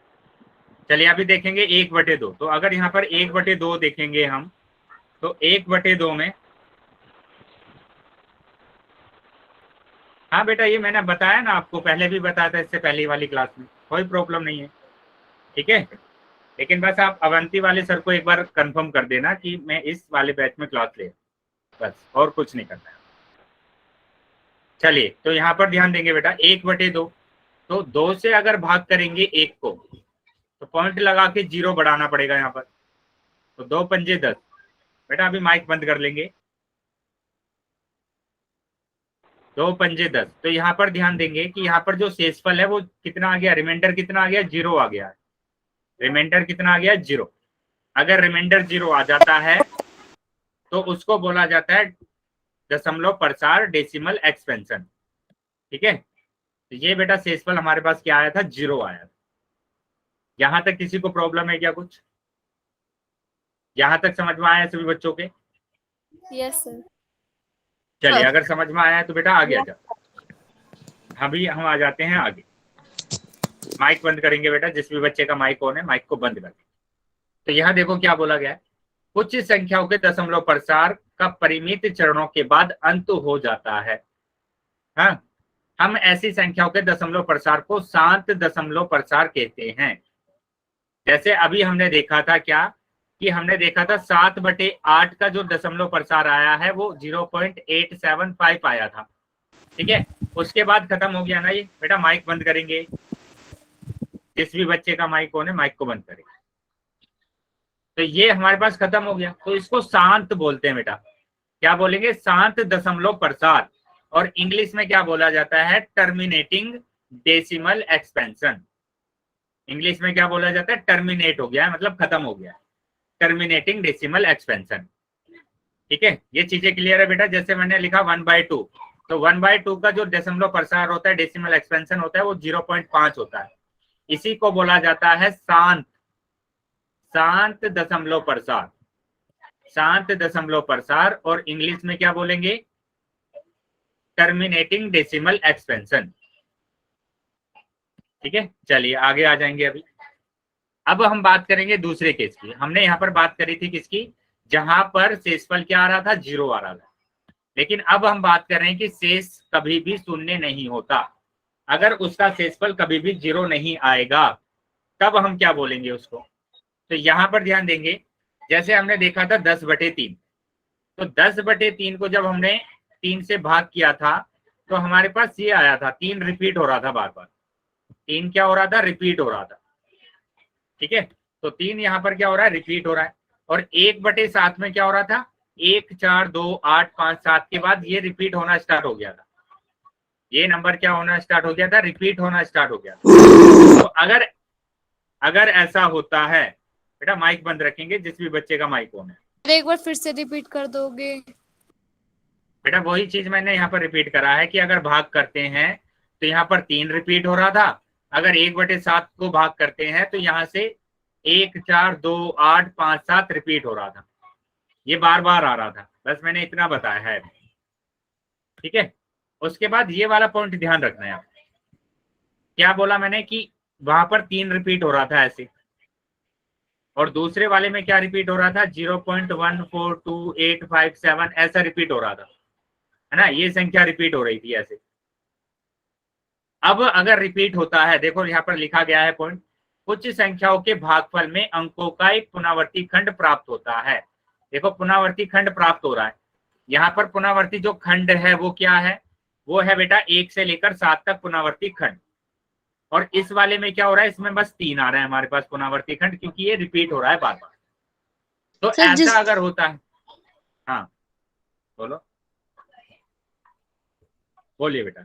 चलिए अभी देखेंगे 1/2। तो अगर यहाँ पर 1/2 देखेंगे हम, तो 1/2 में, हाँ बेटा ये मैंने बताया ना आपको, पहले भी बताया था इससे पहले वाली क्लास में, कोई प्रॉब्लम नहीं है, ठीक है। लेकिन बस आप अवंती वाले सर को एक बार कंफर्म कर देना कि मैं इस वाले बैच में क्लास ले, बस और कुछ नहीं करना है। चलिए तो यहाँ पर ध्यान देंगे बेटा 1/2, तो 2 से अगर भाग करेंगे 1 को तो पॉइंट लगा के 0 बढ़ाना पड़ेगा यहाँ पर। तो 2 पंजे 10। बेटा अभी माइक बंद कर लेंगे। 2 पंजे 10। तो यहाँ पर ध्यान देंगे कि यहाँ पर जो शेषफल है वो कितना आ गया, रिमाइंडर कितना आ गया, 0 आ गया। रिमाइंडर कितना आ गया, 0। अगर रिमाइंडर 0 आ जाता है तो उसको बोला जाता है दशमलव प्रसार, डेसिमल एक्सपेंशन, ठीक है। तो ये बेटा शेषफल हमारे पास क्या आया था, 0 आया था। यहां तक किसी को प्रॉब्लम है क्या कुछ, यहां तक समझ में आया सभी बच्चों के? Yes sir. चलिए अगर समझ में आया है तो बेटा आगे आ जाओ। अभी हम आ जाते हैं आगे। माइक बंद करेंगे बेटा, जिस भी बच्चे का माइक ऑन है माइक को बंद कर दें। तो यहाँ देखो क्या बोला गया है, कुछ संख्याओं के दशमलव प्रसार का परिमित चरणों के बाद अंत हो जाता है। हाँ, हम ऐसी संख्याओं के दशमलव प्रसार को शांत दशमलव प्रसार कहते हैं। जैसे अभी हमने देखा था क्या, कि हमने देखा था 7/8 का जो दशमलव प्रसार आया है वो 0.875 आया था। ठीक है, उसके बाद खत्म हो गया ना ये बेटा। माइक बंद करेंगे, जिस भी बच्चे का माइक ऑन है माइक को बंद करेंगे। तो ये हमारे पास खत्म हो गया, तो इसको शांत बोलते हैं बेटा। क्या बोलेंगे? शांत दशमलव प्रसार। और इंग्लिश में क्या बोला जाता है? Terminating decimal expansion. इंग्लिश में क्या बोला जाता है? टर्मिनेट हो गया है, मतलब खत्म हो गया है, टर्मिनेटिंग डेसिमल एक्सपेंशन। ठीक है, ये चीजें क्लियर है बेटा। जैसे मैंने लिखा 1/2, तो 1/2 का जो दशमलव प्रसार होता है, डेसिमल एक्सपेंशन होता है, वो 0.5 होता है। इसी को बोला जाता है शांत दशमलव प्रसार। शांत दशमलव प्रसार। और इंग्लिश में क्या बोलेंगे? Terminating decimal expansion. ठीक है, चलिए आगे आ जाएंगे। अब हम बात करेंगे दूसरे केस की। हमने यहाँ पर बात करी थी किसकी? जहां पर शेषफल क्या आ रहा था? 0 आ रहा था। लेकिन अब हम बात कर रहे हैं कि शेष कभी भी शून्य नहीं होता। अगर उसका शेषफल कभी भी 0 नहीं आएगा तब हम क्या बोलेंगे उसको? तो यहाँ पर ध्यान देंगे, जैसे हमने देखा था 10/3, तो 10/3 को जब हमने 3 से भाग किया था तो हमारे पास ये आया था, 3 रिपीट हो रहा था बार बार। 3 क्या हो रहा था? रिपीट हो रहा था। ठीक है, तो 3 यहाँ पर क्या हो रहा है? रिपीट हो रहा है। और 1/7 में क्या हो रहा था? 1, 4, 2, 8, 5, 7 के बाद ये रिपीट होना स्टार्ट हो गया था। ये नंबर क्या होना स्टार्ट हो गया था? रिपीट होना स्टार्ट हो गया था। तो अगर ऐसा होता है बेटा, माइक बंद रखेंगे जिस भी बच्चे का माइक ऑन है। एक बार फिर से रिपीट कर दोगे? बेटा वही चीज मैंने यहाँ पर रिपीट करा है कि अगर भाग करते हैं तो यहाँ पर 3 रिपीट हो रहा था। अगर 1/7 को भाग करते हैं तो यहाँ से 1, 4, 2, 8, 5, 7 रिपीट हो रहा था। ये बार बार आ रहा था, बस मैंने इतना बताया है। ठीक है, उसके बाद ये वाला पॉइंट ध्यान रखना है आप। क्या बोला मैंने? कि वहां पर 3 रिपीट हो रहा था ऐसे, और दूसरे वाले में क्या रिपीट हो रहा था? 0.142857 ऐसा रिपीट हो रहा था, है ना। ये संख्या रिपीट हो रही थी ऐसे। अब अगर रिपीट होता है, देखो यहाँ पर लिखा गया है पॉइंट, कुछ संख्याओं के भागफल में अंकों का एक पुनरावर्ती खंड प्राप्त होता है। देखो पुनरावर्ती खंड प्राप्त हो रहा है। यहाँ पर पुनरावर्ती जो खंड है वो क्या है? वो है बेटा 1 से लेकर 7 तक पुनरावर्ती खंड। और इस वाले में क्या हो रहा है? इसमें बस 3 आ रहा है हमारे पास पुनरावर्ती खंड, क्योंकि ये रिपीट हो रहा है बार बार। तो ऐसा अगर होता है, हाँ बोलो, बोलिए बेटा।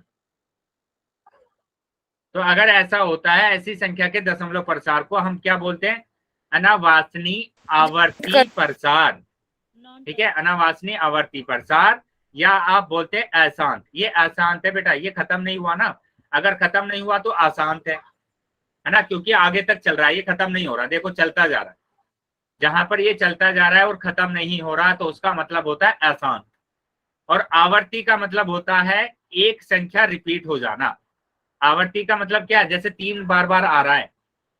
तो अगर ऐसा होता है, ऐसी संख्या के दशमलव प्रसार को हम क्या बोलते हैं? अनावासनी आवर्ती प्रसार। ठीक है, अनावासनी आवर्ती प्रसार, या आप बोलते हैं अशांत। ये अशांत है बेटा, ये खत्म नहीं हुआ ना। अगर खत्म नहीं हुआ तो अशांत है ना, क्योंकि आगे तक चल रहा है, ये खत्म नहीं हो रहा। देखो चलता जा रहा है, जहां पर ये चलता जा रहा है और खत्म नहीं हो रहा तो उसका मतलब होता है अशांत। और आवर्ती का मतलब होता है एक संख्या रिपीट हो जाना। आवर्ती का मतलब क्या है? जैसे 3 बार बार आ रहा है,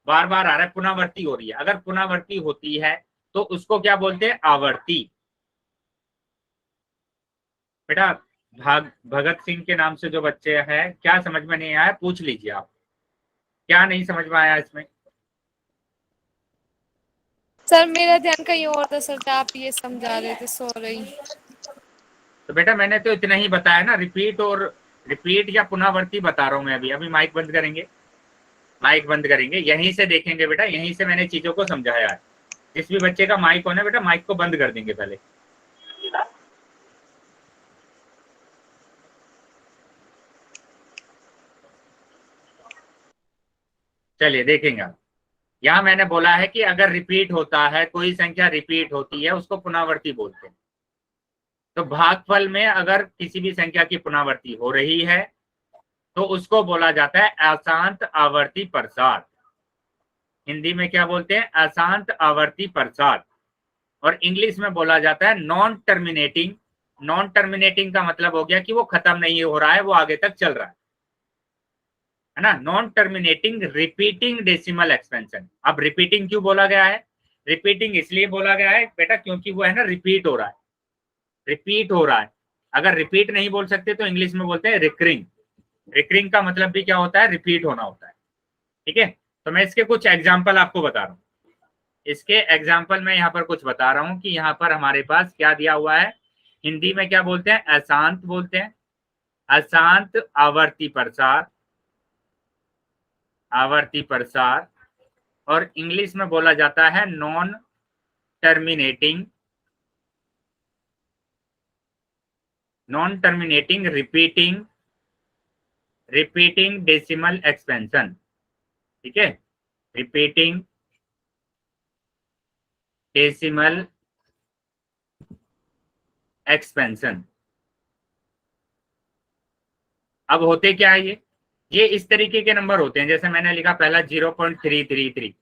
बार बार आ रहा है, पुनरावर्ती हो रही है। अगर पुनरावर्ती होती है तो उसको क्या बोलते हैं? आवर्ती। बेटा भगत सिंह के नाम से जो बच्चे हैं, क्या समझ में नहीं आया पूछ लीजिए आप, क्या नहीं समझ में आया इसमें? सर मेरा ध्यान कहीं और था सर, आप ये समझा रहे थे, सॉरी। तो बेटा मैंने तो इतना ही बताया ना, रिपीट या पुनरावर्ती बता रहा हूँ मैं। अभी माइक बंद करेंगे, माइक बंद करेंगे, यहीं से देखेंगे बेटा, यहीं से मैंने चीजों को समझाया है। जिस भी बच्चे का माइक ऑन है बेटा, माइक को बंद कर देंगे पहले। चलिए देखेंगे आप। यहाँ मैंने बोला है कि अगर रिपीट होता है, कोई संख्या रिपीट होती है, उसको पुनरावर्ती बोलते हैं। तो भागफल में अगर किसी भी संख्या की पुनरावर्ती हो रही है तो उसको बोला जाता है अशांत आवर्ती प्रसार। हिंदी में क्या बोलते हैं? अशांत आवर्ती प्रसार। और इंग्लिश में बोला जाता है नॉन टर्मिनेटिंग। नॉन टर्मिनेटिंग का मतलब हो गया कि वो खत्म नहीं हो रहा है, वो आगे तक चल रहा है। है ना, non terminating repeating decimal expansion. अब रिपीटिंग क्यों बोला गया है? रिपीटिंग इसलिए बोला गया है बेटा क्योंकि वो है ना रिपीट हो रहा है, रिपीट हो रहा है। अगर रिपीट नहीं बोल सकते तो इंग्लिश में बोलते हैं रिकरिंग। रिकरिंग का मतलब भी क्या होता है? रिपीट होना होता है। ठीक है, तो मैं इसके कुछ एग्जाम्पल आपको बता रहा हूँ। इसके एग्जाम्पल में यहाँ पर कुछ बता रहा हूँ कि यहाँ पर हमारे पास क्या दिया हुआ है। हिंदी में क्या बोलते हैं? अशांत बोलते हैं, अशांत आवर्ती प्रसार, आवर्ती प्रसार। और इंग्लिश में बोला जाता है non terminating, non terminating repeating, repeating decimal expansion. ठीक है, रिपीटिंग डेसिमल एक्सपेंशन। अब होते क्या है ये इस तरीके के नंबर होते हैं। जैसे मैंने लिखा पहला 0.333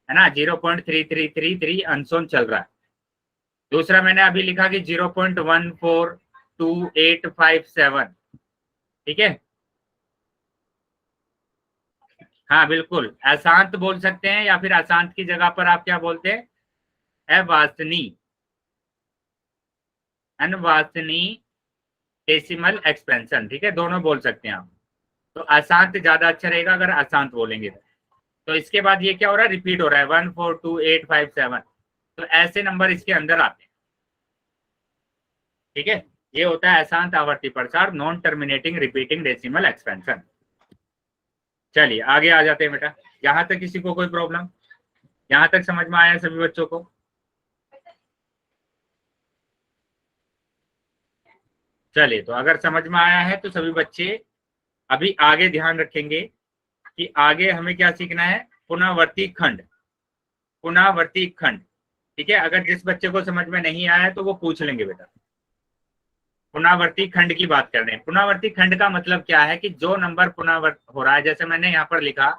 है ना, 0.3333 अनसोन चल रहा है। दूसरा मैंने अभी लिखा कि 0.142857। ठीक है, हाँ बिल्कुल, अशांत बोल सकते हैं या फिर अशांत की जगह पर आप क्या बोलते हैं? अवासनी, अनवासनी डेसिमल एक्सपेंशन। ठीक है, दोनों बोल सकते हैं आप। तो अशांत ज्यादा अच्छा रहेगा अगर अशांत बोलेंगे। तो इसके बाद ये क्या हो रहा है? रिपीट हो रहा है 142857। तो ऐसे नंबर इसके अंदर आते हैं। ठीक है, ये होता है अशांत आवर्ती प्रसार, non terminating repeating decimal expansion. चलिए आगे आ जाते हैं बेटा। यहां तक किसी को कोई प्रॉब्लम? यहां तक समझ में आया सभी बच्चों को? चलिए, तो अगर समझ में आया है तो सभी बच्चे अभी आगे ध्यान रखेंगे कि आगे हमें क्या सीखना है? पुनरावर्ती खंड, पुनरावर्ती खंड। ठीक है, अगर जिस बच्चे को समझ में नहीं आया है तो वो पूछ लेंगे बेटा। पुनरावर्ती खंड की बात कर रहे हैं। पुनरावर्ती खंड का मतलब क्या है कि जो नंबर पुनरावर्त हो रहा है, जैसे मैंने यहाँ पर लिखा,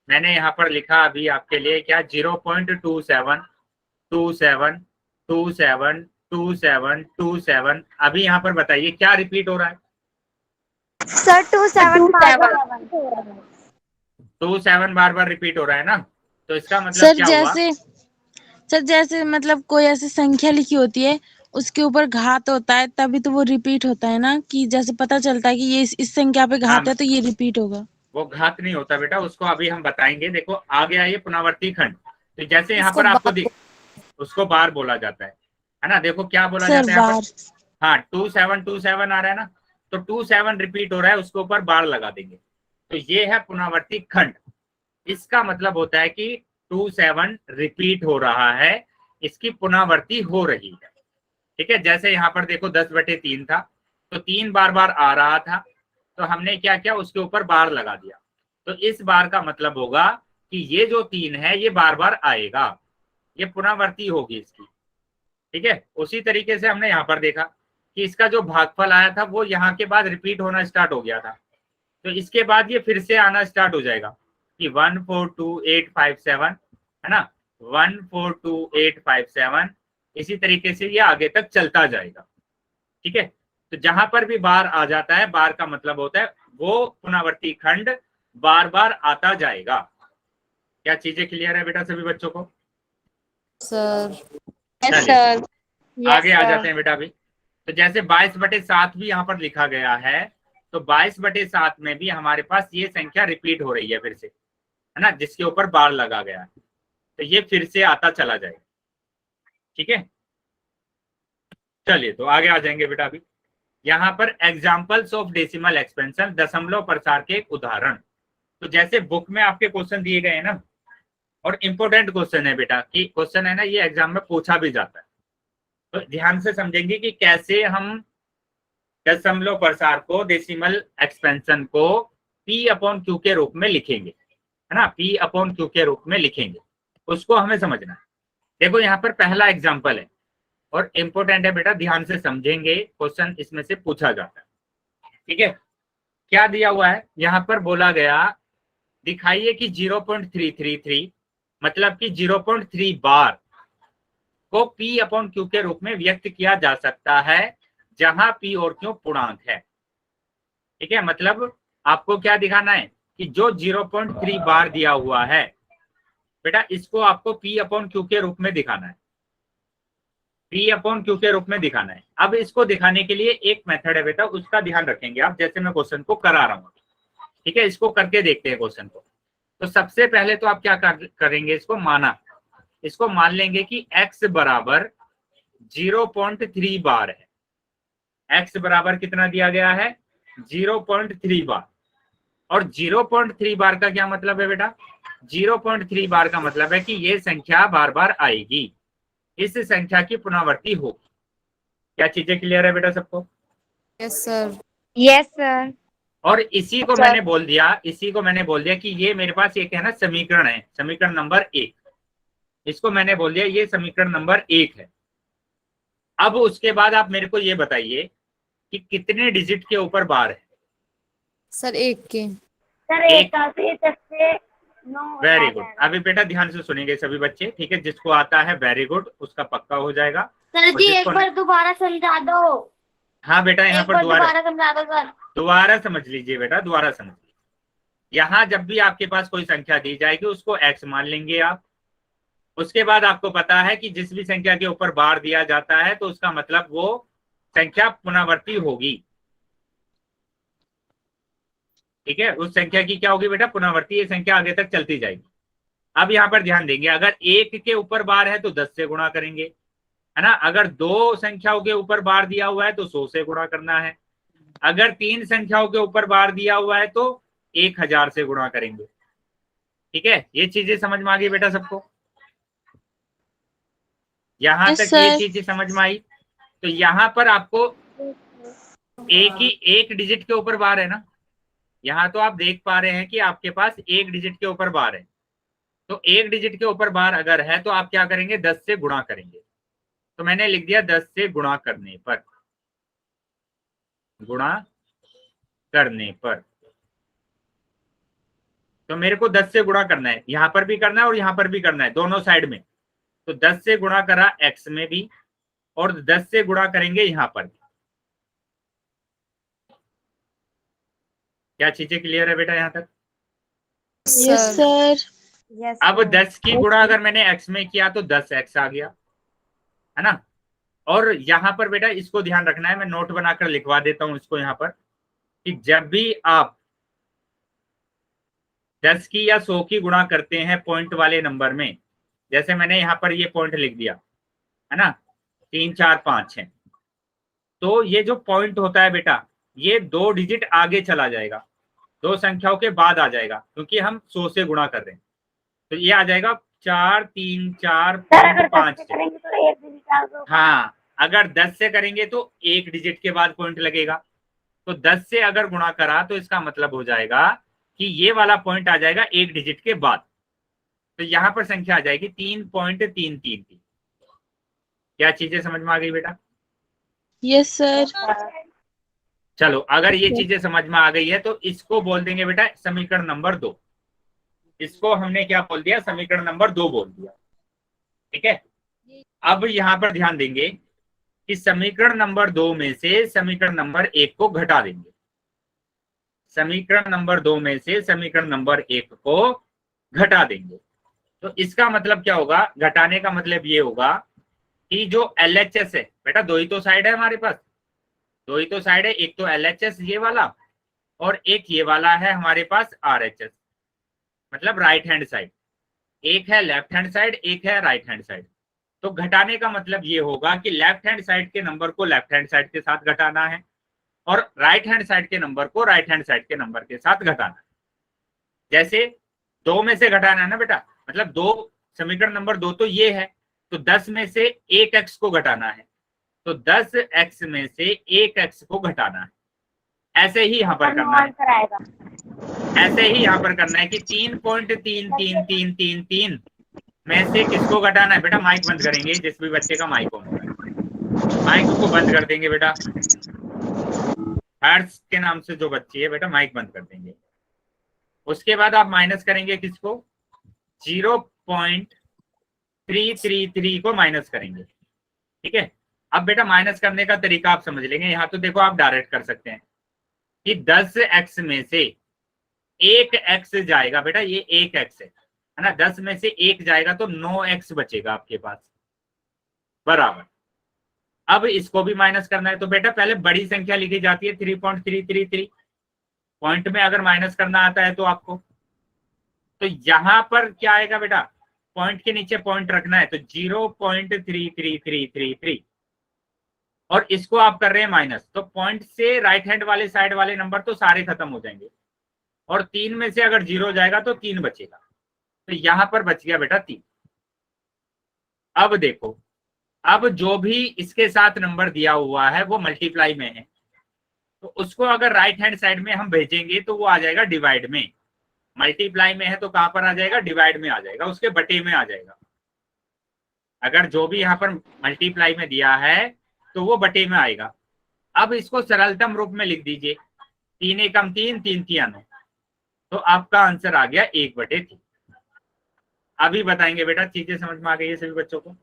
मैंने यहाँ पर लिखा अभी आपके लिए क्या 0.27 27 27 27 27। अभी यहाँ पर बताइए क्या रिपीट हो रहा है? सर 27 27 बार बार रिपीट हो रहा है ना। तो इसका मतलब सर क्या हुआ? जैसे मतलब कोई ऐसी संख्या लिखी होती है, उसके ऊपर घात होता है, तभी तो वो रिपीट होता है ना, कि जैसे पता चलता है कि ये इस संख्या पे घात है तो ये रिपीट होगा। वो घात नहीं होता बेटा, उसको अभी हम बताएंगे। देखो आ गया ये पुनरावर्ती खंड। तो जैसे यहाँ पर आपको उसको बार बोला जाता है ना। देखो क्या बोला जाता है यहाँ पर? हाँ, 2727 आ रहा है ना, तो 27 रिपीट हो रहा है, उसके ऊपर बार लगा देंगे। तो ये है पुनरावर्ती खंड। इसका मतलब होता है कि 27 रिपीट हो रहा है, इसकी पुनरावर्ती हो रही है। ठीक है, जैसे यहाँ पर देखो 10/3 था, तो 3 बार बार आ रहा था, तो हमने क्या किया? उसके ऊपर बार लगा दिया। तो इस बार का मतलब होगा कि ये जो 3 है ये बार बार आएगा, ये पुनरावर्ती होगी इसकी। ठीक है, उसी तरीके से हमने यहाँ पर देखा कि इसका जो भागफल आया था वो यहाँ के बाद रिपीट होना स्टार्ट हो गया था। तो इसके बाद ये फिर से आना स्टार्ट हो जाएगा कि 142857 है ना, 142857। इसी तरीके से ये आगे तक चलता जाएगा। ठीक है, तो जहां पर भी बार आ जाता है, बार का मतलब होता है वो पुनरावर्ती खंड बार बार आता जाएगा। क्या चीजें क्लियर है बेटा सभी बच्चों को? सर सर आगे आ जाते हैं बेटा अभी। तो जैसे 22/7 भी यहाँ पर लिखा गया है, तो 22/7 में भी हमारे पास ये संख्या रिपीट हो रही है फिर से, है ना, जिसके ऊपर बार लगा गया है। तो ये फिर से आता चला जाएगा। ठीक है, चलिए तो आगे आ जाएंगे बेटा अभी। यहाँ पर एग्जाम्पल्स ऑफ डेसिमल एक्सपेंशन, दशमलव प्रसार के उदाहरण। तो जैसे बुक में आपके क्वेश्चन दिए गए हैं ना, और इम्पोर्टेंट क्वेश्चन है बेटा, कि क्वेश्चन है ना ये एग्जाम में पूछा भी जाता है। तो ध्यान से समझेंगे कि कैसे हम दशमलव प्रसार को, डेसिमल एक्सपेंशन को P/Q के रूप में लिखेंगे, है ना, P/Q के रूप में लिखेंगे, उसको हमें समझना है। देखो यहाँ पर पहला एग्जाम्पल है और इम्पोर्टेंट है बेटा, ध्यान से समझेंगे, क्वेश्चन इसमें से पूछा जाता है। ठीक है, क्या दिया हुआ है? यहाँ पर बोला गया, दिखाइए कि 0.333 मतलब कि 0.3 बार को P/Q के रूप में व्यक्त किया जा सकता है, जहां P और Q पूर्णांक है। ठीक है, मतलब आपको क्या दिखाना है कि जो 0.3 बार दिया हुआ है बेटा, इसको आपको P/Q के रूप में दिखाना है, P/Q के रूप में दिखाना है। अब इसको दिखाने के लिए एक मेथड है बेटा, उसका ध्यान रखेंगे आप, जैसे मैं क्वेश्चन को करा रहा हूँ, ठीक है। इसको करके देखते हैं क्वेश्चन को। तो सबसे पहले तो आप क्या करेंगे, इसको मान लेंगे कि x बराबर 0.3 बार है। x बराबर कितना दिया गया है, 0.3 बार। और 0.3 बार का क्या मतलब है बेटा, 0.3 बार का मतलब है कि ये संख्या बार बार आएगी, इस संख्या की पुनरावृत्ति होगी। क्या चीजें क्लियर है बेटा सबको? Yes sir. Yes sir. और इसी को मैंने बोल दिया कि ये मेरे पास एक है ना समीकरण है, समीकरण नंबर 1। इसको मैंने बोल दिया ये समीकरण नंबर 1 है। अब उसके बाद आप मेरे को ये बताइए कि कितने डिजिट के ऊपर बार है? सर 1 के। सर 1 का से 10 से 9। Very good. अभी बेटा ध्यान से सुनेंगे सभी बच्चे, ठीक है। जिसको आता है वेरी गुड, उसका पक्का हो जाएगा। सर जी एक बार दोबारा समझा दो। हाँ बेटा, यहाँ पर दोबारा समझा दो सर। दोबारा समझ लीजिए बेटा, दोबारा समझ लीजिए। यहाँ जब भी आपके पास कोई संख्या दी जाएगी उसको x मान लेंगे आप। उसके बाद आपको पता है कि जिस भी संख्या के ऊपर बार दिया जाता है तो उसका मतलब वो संख्या पुनरावृत्ति होगी, ठीक है। उस संख्या की क्या होगी बेटा, पुनरावृत्ति। ये संख्या आगे तक चलती जाएगी। अब यहाँ पर ध्यान देंगे, अगर 1 के ऊपर बार है तो 10 से गुणा करेंगे, है ना। अगर 2 संख्याओं के ऊपर बार दिया हुआ है तो 100 से गुणा करना है। अगर 3 संख्याओं के ऊपर बार दिया हुआ है तो 1000 से गुणा करेंगे, ठीक है। ये चीजें समझ में आ गई बेटा सबको? यहां तक ये चीजें समझ में आई? तो यहाँ पर आपको एक डिजिट के ऊपर बार है ना, यहाँ तो आप देख पा रहे हैं कि आपके पास 1 डिजिट के ऊपर बार है। तो 1 डिजिट के ऊपर बार अगर है तो आप क्या करेंगे, 10 से गुणा करेंगे। तो मैंने लिख दिया 10 से गुणा करने पर, तो मेरे को 10 से गुणा करना है, यहां पर भी करना है और यहां पर भी करना है, दोनों साइड में। तो 10 से गुणा करा x में भी और 10 से गुणा करेंगे यहां पर भी। क्या चीजें क्लियर है बेटा यहां तक? Yes sir. अब 10 की गुणा अगर मैंने x में किया तो 10x आ गया, है ना। और यहाँ पर बेटा इसको ध्यान रखना है, मैं नोट बनाकर लिखवा देता हूं इसको यहाँ पर, कि जब भी आप 10 की या 100 की गुणा करते हैं पॉइंट वाले नंबर में, जैसे मैंने यहाँ पर ये पॉइंट लिख दिया, है ना, 3 4 5 है, तो ये जो पॉइंट होता है बेटा ये 2 डिजिट आगे चला जाएगा, 2 संख्याओं के बाद आ जाएगा, क्योंकि हम 100 से गुणा कर रहे हैं। तो ये आ जाएगा 4 3 4 5 6। हाँ, अगर 10 से करेंगे तो 1 डिजिट के बाद पॉइंट लगेगा। तो 10 से अगर गुणा करा तो इसका मतलब हो जाएगा कि ये वाला पॉइंट आ जाएगा 1 डिजिट के बाद। तो यहाँ पर संख्या आ जाएगी 3.333। क्या चीजें समझ में आ गई बेटा? Yes sir. चलो, अगर ये चीजें समझ में आ गई है तो इसको बोल देंगे बेटा समीकरण नंबर 2। इसको हमने क्या बोल दिया, समीकरण नंबर 2 बोल दिया, ठीक है। अब यहाँ पर ध्यान देंगे कि समीकरण नंबर 2 में से समीकरण नंबर 1 को घटा देंगे। समीकरण नंबर 2 में से समीकरण नंबर 1 को घटा देंगे। तो इसका मतलब क्या होगा, घटाने का मतलब ये होगा कि जो LHS है बेटा, 2 ही तो साइड है हमारे पास, 2 ही तो साइड है, एक तो LHS ये वाला और एक ये वाला है हमारे पास RHS, मतलब राइट हैंड साइड। एक है लेफ्ट हैंड साइड, एक है राइट हैंड साइड। तो घटाने का मतलब ये होगा कि लेफ्ट हैंड साइड के नंबर को लेफ्ट हैंड साइड के साथ घटाना है और राइट हैंड साइड के नंबर को राइट हैंड साइड के नंबर के साथ घटाना है। जैसे 2 में से घटाना है ना बेटा, मतलब 2, समीकरण नंबर 2 तो ये है, तो 10 में से 1x को घटाना है, तो 10x में से 1x को घटाना है। ऐसे ही यहाँ पर करना है, ऐसे ही यहाँ पर करना है कि 3.3333 में से किसको घटाना है बेटा। माइक बंद करेंगे, जिस भी बच्चे का माइक ऑन होगा माइक को बंद कर देंगे बेटा। हर्ष के नाम से जो बच्ची है बेटा, माइक बंद कर देंगे। उसके बाद आप माइनस करेंगे किसको, 0.333 को माइनस करेंगे, ठीक है। अब बेटा माइनस करने का तरीका आप समझ लेंगे। यहाँ तो देखो आप डायरेक्ट कर सकते हैं, कि 10x में से 1x जाएगा बेटा, ये 1x है ना, 10 में से 1 जाएगा तो 9x बचेगा आपके पास, बराबर। अब इसको भी माइनस करना है तो बेटा पहले बड़ी संख्या लिखी जाती है 3.333, पॉइंट में अगर माइनस करना आता है तो आपको, तो यहां पर क्या आएगा बेटा, पॉइंट के नीचे पॉइंट रखना है तो 0.33333, और इसको आप कर रहे हैं माइनस, तो पॉइंट से राइट हैंड वाले साइड वाले नंबर तो सारे खत्म हो जाएंगे, और 3 में से अगर 0 जाएगा तो 3 बचेगा, तो यहां पर बच गया बेटा 3। अब देखो, अब जो भी इसके साथ नंबर दिया हुआ है वो मल्टीप्लाई में है, तो उसको अगर राइट हैंड साइड में हम भेजेंगे तो वो आ जाएगा डिवाइड में। मल्टीप्लाई में है तो कहां पर आ जाएगा, डिवाइड में आ जाएगा, उसके बटे में आ जाएगा। अगर जो भी यहाँ पर मल्टीप्लाई में दिया है तो वो बटे में आएगा। अब इसको सरलतम रूप में लिख दीजिए, 3 एकम 3, 3 तिया 9, तो आपका आंसर आ गया 1/3। अभी बताएंगे बेटा, चीजें समझ में आ गई है सभी बच्चों को?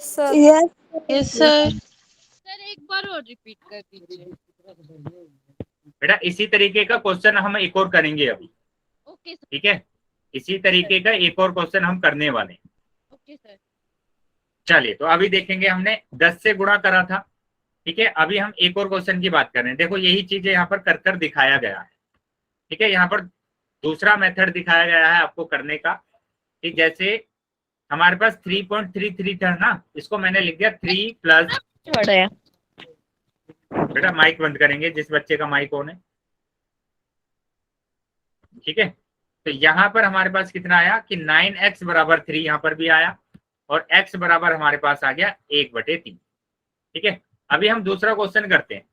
Sir yes sir. सर एक बार और रिपीट कर दीजिए। बेटा इसी तरीके का क्वेश्चन हम एक और करेंगे अभी, ओके सर। ठीक है? इसी तरीके का एक और क्वेश्चन हम करने वाले हैं। Okay sir. चलिए, तो अभी देखेंगे, हमने 10 से गुणा करा था, ठीक है? अभी हम एक और क्वेश्चन की बात कर रहे हैं। देखो यही चीजें यहाँ पर कर कर दिखाया गया है, ठीक है? यहाँ पर दूसरा मेथड दिखाया गया है आपको करने का, कि जैसे हमारे पास 3.33 था ना, इसको मैंने लिख दिया 3 प्लस, बेटा माइक बंद करेंगे जिस बच्चे का माइक ऑन है, ठीक है? तो यहाँ पर हमारे पास कितना आया कि 9x बराबर 3, यहाँ पर भी आया, और x बराबर हमारे पास आ गया 1/3, ठीक है? अभी हम दूसरा क्वेश्चन करते हैं।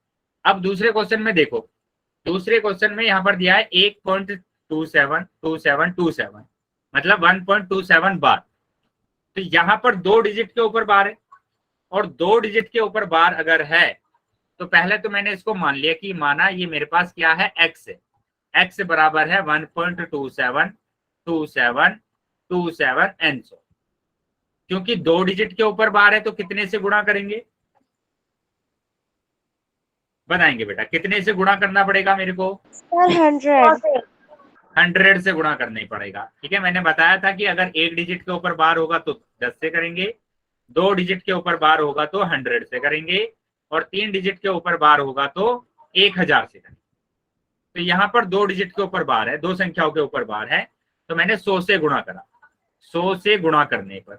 अब दूसरे क्वेश्चन में देखो, दूसरे क्वेश्चन में यहाँ पर दिया है 1.272727, मतलब 1.27 बार। तो यहाँ पर 2 डिजिट के ऊपर बार है, और 2 डिजिट के ऊपर बार अगर है तो पहले तो मैंने इसको मान लिया कि माना ये मेरे पास क्या है, x है, x बराबर है 1.272727 एंड सो। क्योंकि 2 डिजिट के ऊपर बार है तो कितने से गुणा करेंगे, बताएंगे बेटा, कितने से गुणा करना पड़ेगा मेरे को? 100 से गुणा करना ही पड़ेगा, ठीक है? मैंने बताया था कि अगर 1 डिजिट के ऊपर बार होगा तो 10 से करेंगे, 2 डिजिट के ऊपर बार होगा तो 100 से करेंगे, और 3 डिजिट के ऊपर बार होगा तो 1000 से करेंगे। तो यहाँ पर 2 डिजिट के ऊपर बार है, 2 संख्याओं के ऊपर बार है, तो मैंने 100 से गुणा करा। 100 से गुणा करने पर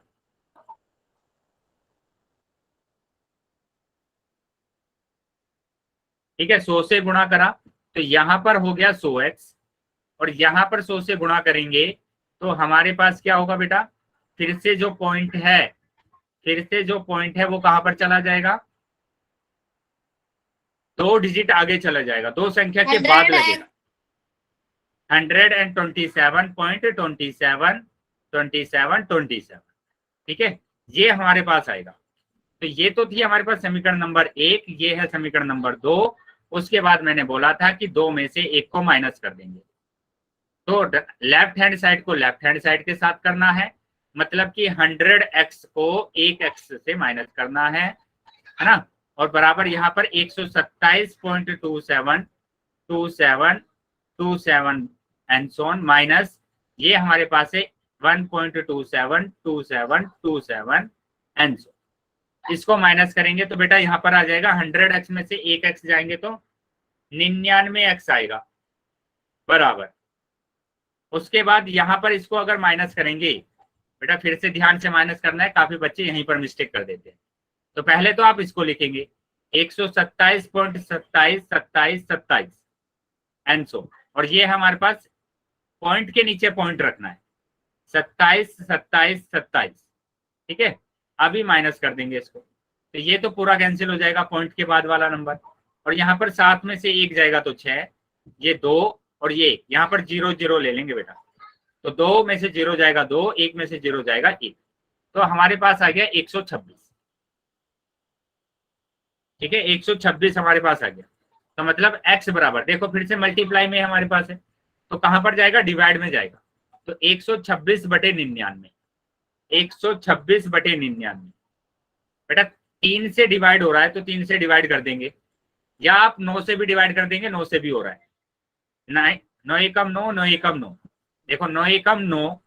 ठीक है, 100 से गुणा करा तो यहाँ पर हो गया 100x, और यहाँ पर 100 से गुणा करेंगे तो हमारे पास क्या होगा बेटा, फिर से जो पॉइंट है, फिर से जो पॉइंट है वो कहां पर चला जाएगा, 2 डिजिट आगे चला जाएगा, 2 संख्या के बाद लगेगा। 127.27, ठीक है? ये हमारे पास आएगा। तो ये तो थी हमारे पास समीकरण नंबर 1, ये है समीकरण नंबर 2। उसके बाद मैंने बोला था कि 2 में से 1 को माइनस कर देंगे, तो लेफ्ट हैंड साइड को लेफ्ट हैंड साइड के साथ करना है, मतलब कि 100x को 1x से माइनस करना है ना? और बराबर यहाँ पर 127.2727 एंड सो ऑन, माइनस ये हमारे पास है 1.272727 एंड सो। इसको माइनस करेंगे तो बेटा यहाँ पर आ जाएगा 100x में से 1x जाएंगे तो 99x आएगा, बराबर। उसके बाद यहाँ पर इसको अगर माइनस करेंगे, बेटा फिर से ध्यान से माइनस करना है, काफी बच्चे यहीं पर मिस्टेक कर देते हैं। तो पहले तो आप इसको लिखेंगे 127.2727 एंड सो, और ये हमारे पास पॉइंट के नीचे पॉइंट रखना है 272727, ठीक है? अभी माइनस कर देंगे इसको, तो ये तो पूरा कैंसिल हो जाएगा पॉइंट के बाद वाला नंबर, और यहाँ पर 7 में से 1 जाएगा तो 6, ये 2 और ये 1, यहाँ पर 0 0 ले लेंगे बेटा, तो 2 में से 0 जाएगा 2, 1 में से 0 जाएगा 1, तो हमारे पास आ गया 126, ठीक है? 126 हमारे पास आ गया। तो मतलब x बराबर, देखो फिर से मल्टीप्लाई में हमारे पास है तो कहां पर जाएगा, डिवाइड में जाएगा, तो 126/99, 126/99 बेटा 3 से डिवाइड हो रहा है तो 3 से डिवाइड कर देंगे, या आप 9 से भी डिवाइड कर देंगे, 9 से भी हो रहा है। 9 एकम 9, 9 एकम 9, देखो 9 एकम 9,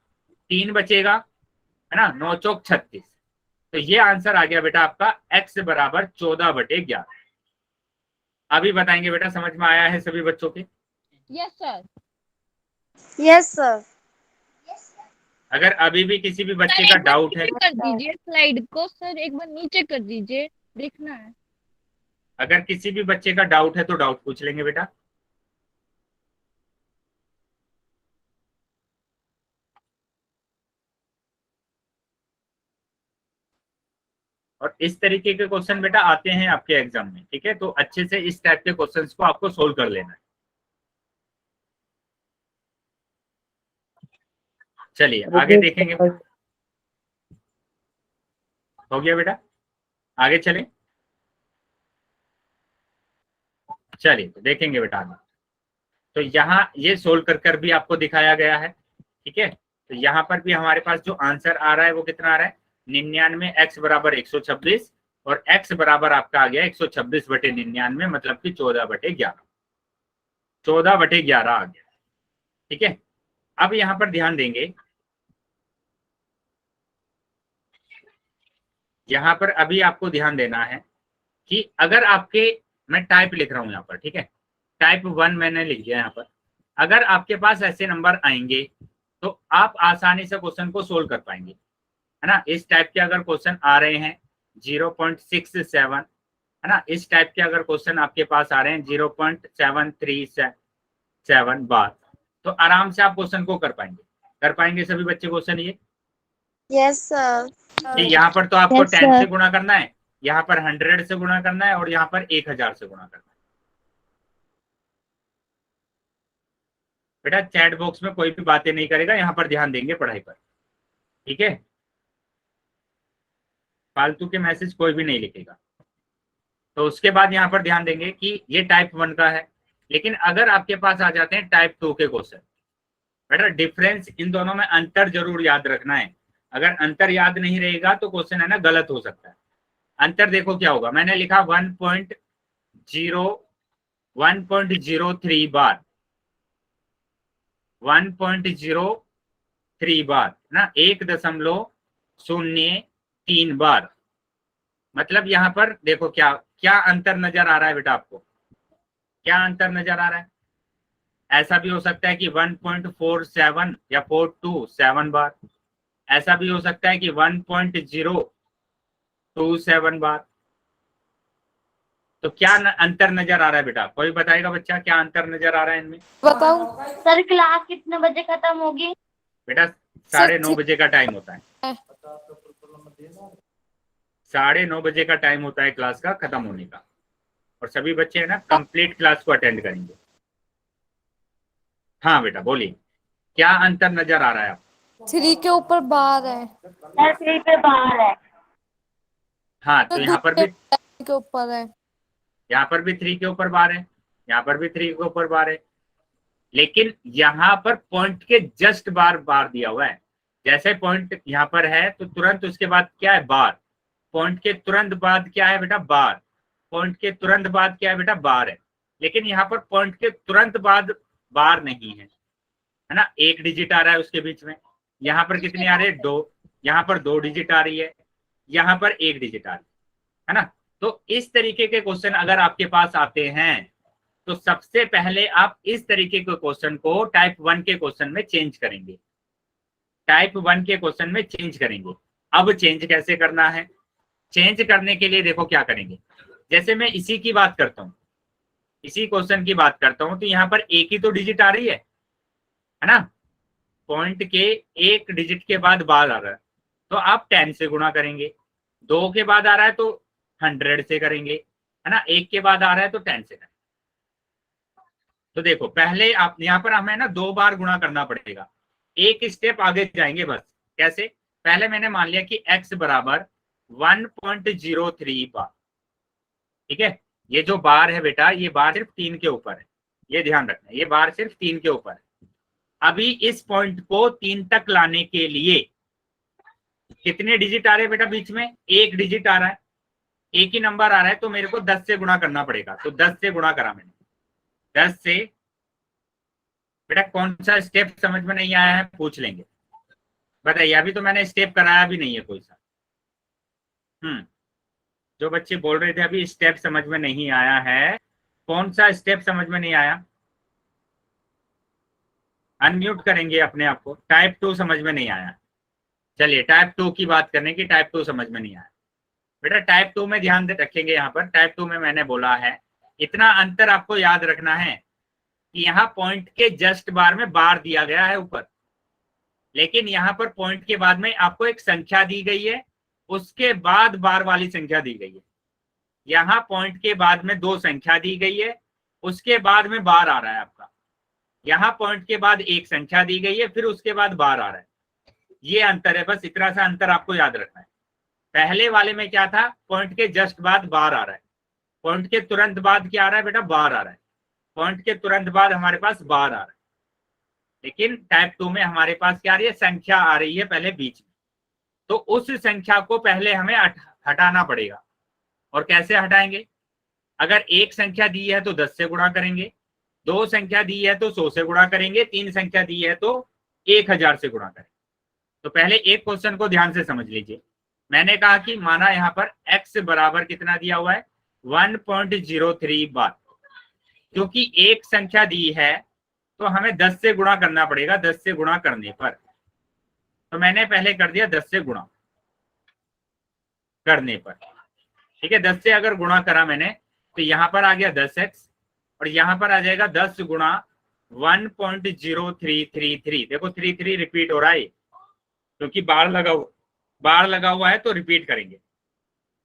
3 बचेगा, है ना, 9 चौक 36। तो ये आंसर आ गया बेटा आपका x बराबर 14/11। अभी बताएंगे बेटा, समझ में आया है सभी बच्चों के? Yes sir. Yes sir. अगर अभी भी किसी भी बच्चे का डाउट है, कर दीजिए स्लाइड को सर, एक बार नीचे कर दीजिए, देखना है। अगर किसी भी बच्चे का डाउट है तो डाउट पूछ लेंगे बेटा। और इस तरीके के क्वेश्चन बेटा आते हैं आपके एग्जाम में, ठीक है, तो अच्छे से इस टाइप के क्वेश्चंस को आपको सोल्व कर लेना है। चलिए आगे देखेंगे। हो गया बेटा, आगे चलें। चलिए तो देखेंगे बेटा आगे। तो यहाँ ये सोल्व कर भी आपको दिखाया गया है, ठीक है। तो यहाँ पर भी हमारे पास जो आंसर आ रहा है वो कितना आ रहा है, 99, x बराबर 126 और x बराबर आपका आ गया 126/99, मतलब कि 14/11, 14/11 आ गया, ठीक है। अब यहाँ पर ध्यान देंगे, यहाँ पर अभी आपको ध्यान देना है कि अगर आपके, मैं टाइप लिख रहा हूं यहाँ पर, ठीक है, टाइप 1 मैंने लिख दिया यहाँ पर। अगर आपके पास ऐसे नंबर आएंगे तो आप आसानी से क्वेश्चन को सोल्व कर पाएंगे, है ना। इस टाइप के अगर क्वेश्चन आ रहे हैं 0.67, है ना, इस टाइप के अगर क्वेश्चन आपके पास आ रहे हैं 0.737 बार, तो आराम से आप क्वेश्चन को कर पाएंगे सभी बच्चे क्वेश्चन ये। Yes sir. यहाँ पर तो आपको 10 से गुणा करना है, यहाँ पर 100 से गुणा करना है और यहाँ पर 1000 से गुणा करना है। बेटा चैट बॉक्स में कोई भी बातें नहीं करेगा, यहाँ पर ध्यान देंगे पढ़ाई पर, ठीक है। फालतू के मैसेज कोई भी नहीं लिखेगा। तो उसके बाद यहाँ पर ध्यान देंगे कि ये टाइप 1 का है, लेकिन अगर आपके पास आ जाते हैं टाइप 2 के क्वेश्चन, बेटा डिफरेंस इन दोनों में अंतर जरूर याद रखना है। अगर अंतर याद नहीं रहेगा तो क्वेश्चन है ना गलत हो सकता है। अंतर देखो क्या होगा, मैंने लिखा 1.03 बार, 1.03 बार ना, 1.03 बार, मतलब यहाँ पर देखो क्या क्या अंतर नजर आ रहा है बेटा आपको, क्या अंतर नजर आ रहा है। ऐसा भी हो सकता है कि 1.47 या 427 बार, ऐसा भी हो सकता है कि 1.027 बार। तो क्या अंतर नजर आ रहा है बेटा, कोई बताएगा बच्चा क्या अंतर नजर आ रहा है इनमें? बताऊं सर क्लास कितने बजे खत्म होगी? बेटा 9:30 बजे का टाइम होता है, 9:30 बजे का टाइम होता है क्लास का खत्म होने का, और सभी बच्चे है ना कंप्लीट क्लास को अटेंड करेंगे। हाँ बेटा बोलिए, क्या अंतर नजर आ रहा है आपको? 3 के ऊपर बार है। सर 3 पे बाहर है। हाँ तो यहाँ पर भी, के ऊपर है। यहाँ पर भी 3 के ऊपर बार है, यहाँ पर भी 3 के ऊपर बार है, लेकिन यहाँ पर पॉइंट के जस्ट बार दिया हुआ है। जैसे पॉइंट यहाँ पर है तो तुरंत उसके बाद क्या है, बार। पॉइंट के तुरंत बाद क्या है बेटा, बार। पॉइंट के तुरंत बाद क्या है बेटा, बार है। लेकिन यहाँ पर पॉइंट के तुरंत बाद बार नहीं है ना, 1 डिजिट आ रहा है उसके बीच में। यहाँ पर कितनी आ रही है, 2, यहाँ पर 2 डिजिट आ रही है, यहाँ पर 1 डिजिट आ रही है ना। तो इस तरीके के क्वेश्चन अगर आपके पास आते हैं तो सबसे पहले आप इस तरीके के क्वेश्चन को टाइप 1 के क्वेश्चन में चेंज करेंगे, टाइप 1 के क्वेश्चन में चेंज करेंगे। अब चेंज कैसे करना है, चेंज करने के लिए देखो क्या करेंगे। जैसे मैं इसी की बात करता हूँ, इसी क्वेश्चन की बात करता हूँ, तो यहाँ पर 1 ही तो डिजिट आ रही है ना, पॉइंट के 1 डिजिट के बाद आ रहा है तो आप 10 से गुणा करेंगे, 2 के बाद आ रहा है तो 100 से करेंगे, है ना, 1 के बाद आ रहा है तो 10 से करेंगे। तो देखो पहले आप यहाँ पर हमें ना 2 बार गुणा करना पड़ेगा, एक स्टेप आगे जाएंगे बस। कैसे, पहले मैंने मान लिया कि x बराबर 1.03 बार, ठीक है। ये जो बार है बेटा, ये बार सिर्फ 3 के ऊपर है, ये ध्यान रखना, ये बार सिर्फ 3 के ऊपर है। अभी इस पॉइंट को 3 तक लाने के लिए कितने डिजिट आ रहे हैं बेटा बीच में, 1 डिजिट आ रहा है। एक ही नंबर आ रहा है तो मेरे को 10 से गुणा करना पड़ेगा, तो 10 से गुणा करा मैंने, 10 से। बेटा कौन सा स्टेप समझ में नहीं आया है पूछ लेंगे, बताइए, अभी तो मैंने स्टेप कराया भी नहीं है कोई सा। जो बच्चे बोल रहे थे अभी स्टेप समझ में नहीं आया है, कौन सा स्टेप समझ में नहीं आया? अनम्यूट करेंगे अपने आप को। टाइप 2 समझ में नहीं आया, चलिए टाइप 2 की बात करने की। टाइप 2 समझ में नहीं आया बेटा, टाइप 2 में ध्यान रखेंगे। यहाँ पर टाइप 2 में मैंने बोला है, इतना अंतर आपको याद रखना है कि यहाँ पॉइंट के जस्ट बार में बार दिया गया है ऊपर, लेकिन यहाँ पर पॉइंट के बाद में आपको एक संख्या दी गई है, उसके बाद बार वाली संख्या दी गई है। यहाँ पॉइंट के बाद में 2 संख्या दी गई है, उसके बाद में बार आ रहा है आपका। यहाँ पॉइंट के बाद एक संख्या दी गई है, फिर उसके बाद बार आ रहा है। ये अंतर है, बस इतना सा अंतर आपको याद रखना है। पहले वाले में क्या था, पॉइंट के जस्ट बाद बार आ रहा है, पॉइंट के तुरंत बाद क्या आ रहा है बेटा, बार आ रहा है। पॉइंट के तुरंत बाद हमारे पास बार आ रहा है, लेकिन टाइप 2 में हमारे पास क्या आ रही है, संख्या आ रही है पहले बीच में। तो उस संख्या को पहले हमें हटाना पड़ेगा। और कैसे हटाएंगे? अगर एक संख्या दी है तो 10 से गुणा करेंगे, 2 संख्या दी है तो 100 से गुणा करेंगे, 3 संख्या दी है तो 1000 से गुणा करेंगे। तो पहले एक क्वेश्चन को ध्यान से समझ लीजिए। मैंने कहा कि माना यहाँ पर x बराबर कितना दिया हुआ है, 1.03 बार। क्योंकि एक संख्या दी है तो हमें 10 से गुणा करना पड़ेगा। 10 से गुणा करने पर, तो मैंने पहले कर दिया 10 से गुणा करने पर, ठीक है। 10 से अगर गुणा करा मैंने तो यहाँ पर आ गया 10x और यहाँ पर आ जाएगा 10 गुणा 1.0333। देखो 33 रिपीट हो रहा है क्योंकि बार लगा हुआ है तो रिपीट करेंगे।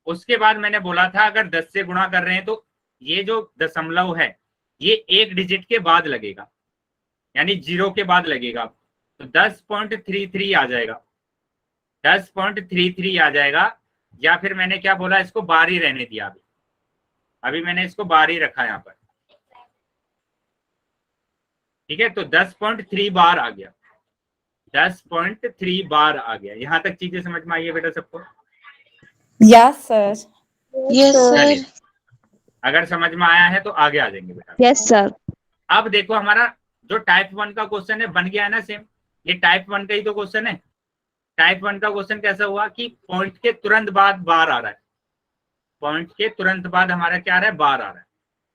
उसके बाद मैंने बोला था अगर 10 से गुणा कर रहे हैं तो ये जो दशमलव है ये एक डिजिट के बाद लगेगा, यानी 0 के बाद लगेगा, तो 10.33 आ जाएगा, 10.33 आ जाएगा। या फिर मैंने क्या बोला, इसको बार ही रहने दिया, अभी मैंने इसको बार ही रखा यहाँ पर, ठीक है। तो 10.3 बार आ गया, 10.3 बार आ गया। यहाँ तक चीजें समझ में आई है बेटा सबको? Yes sir. Yes sir. अगर समझ में आया है तो आगे आ जाएंगे बेटा। Yes sir. अब देखो हमारा जो टाइप 1 का क्वेश्चन है बन गया है ना सेम, ये टाइप 1 का ही तो क्वेश्चन है। टाइप 1 का क्वेश्चन कैसा हुआ कि पॉइंट के तुरंत बाद बार आ रहा है, पॉइंट के तुरंत बाद हमारा क्या आ रहा है, बार आ रहा है।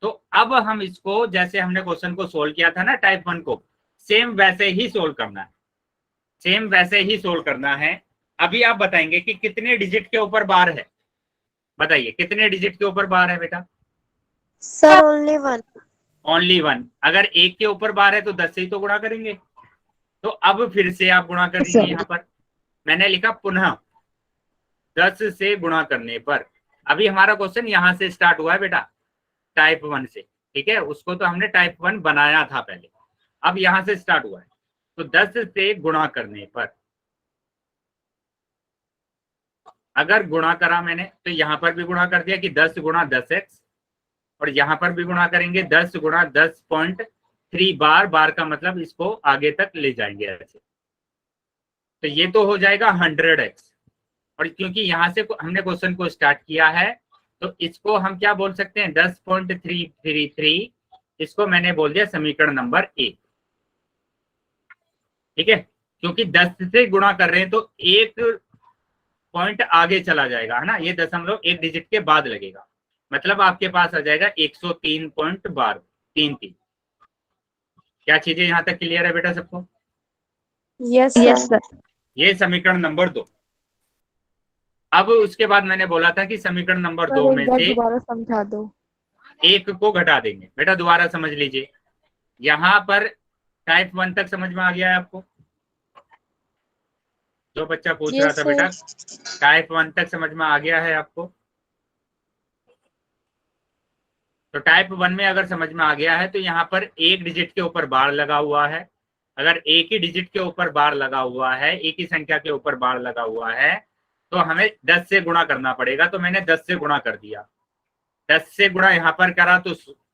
तो अब हम इसको, जैसे हमने क्वेश्चन को सोल्व किया था ना टाइप 1 को, सेम वैसे ही सोल्व करना है, सेम वैसे ही सोल्व करना है। अभी आप बताएंगे कि कितने डिजिट के ऊपर बार है, बताइए कितने डिजिट के ऊपर बार है बेटा? Sir only 1। ओनली 1। अगर एक के ऊपर बार है तो 10 से ही तो गुणा करेंगे। तो अब फिर से आप गुणा कर दीजिए। यहाँ पर मैंने लिखा पुनः 10 से गुणा करने पर। अभी हमारा क्वेश्चन यहाँ से स्टार्ट हुआ है बेटा, टाइप 1 से, ठीक है। उसको तो हमने टाइप 1 बनाया था पहले, अब यहाँ से स्टार्ट हुआ है। तो 10 से गुणा करने पर, अगर गुणा करा मैंने तो यहाँ पर भी गुणा कर दिया कि 10 गुणा 10x, और यहाँ पर भी गुणा करेंगे 10 गुणा 10.3 बार। बार का मतलब इसको आगे तक ले जाएंगे ऐसे, तो ये तो हो जाएगा 100x। और क्योंकि यहाँ से हमने क्वेश्चन को स्टार्ट किया है तो इसको हम क्या बोल सकते हैं, 10.333। इसको मैंने बोल दिया समीकरण नंबर 1, ठीक है। क्योंकि 10 से गुणा कर रहे हैं तो एक पॉइंट आगे चला जाएगा, है ना, ये दशमलव एक डिजिट के बाद लगेगा, मतलब आपके पास आ जाएगा 103.33। क्या चीजें यहाँ तक क्लियर है बेटा सबको? Yes sir. ये समीकरण नंबर 2। अब उसके बाद मैंने बोला था कि समीकरण नंबर 2 में से दोबारा समझा दो। एक को घटा देंगे। बेटा दोबारा समझ लीजिए, यहाँ पर टाइप 1 तक समझ में आ गया है आपको? जो बच्चा पूछ रहा था बेटा टाइप 1 तक समझ में आ गया है आपको? तो टाइप 1 में अगर समझ में आ गया है तो यहाँ पर एक डिजिट के ऊपर बार लगा हुआ है। अगर एक ही डिजिट के ऊपर बार लगा हुआ है, एक ही संख्या के ऊपर बार लगा हुआ है, तो हमें 10 से गुणा करना पड़ेगा। तो मैंने 10 से गुणा कर दिया, 10 से गुणा यहाँ पर करा तो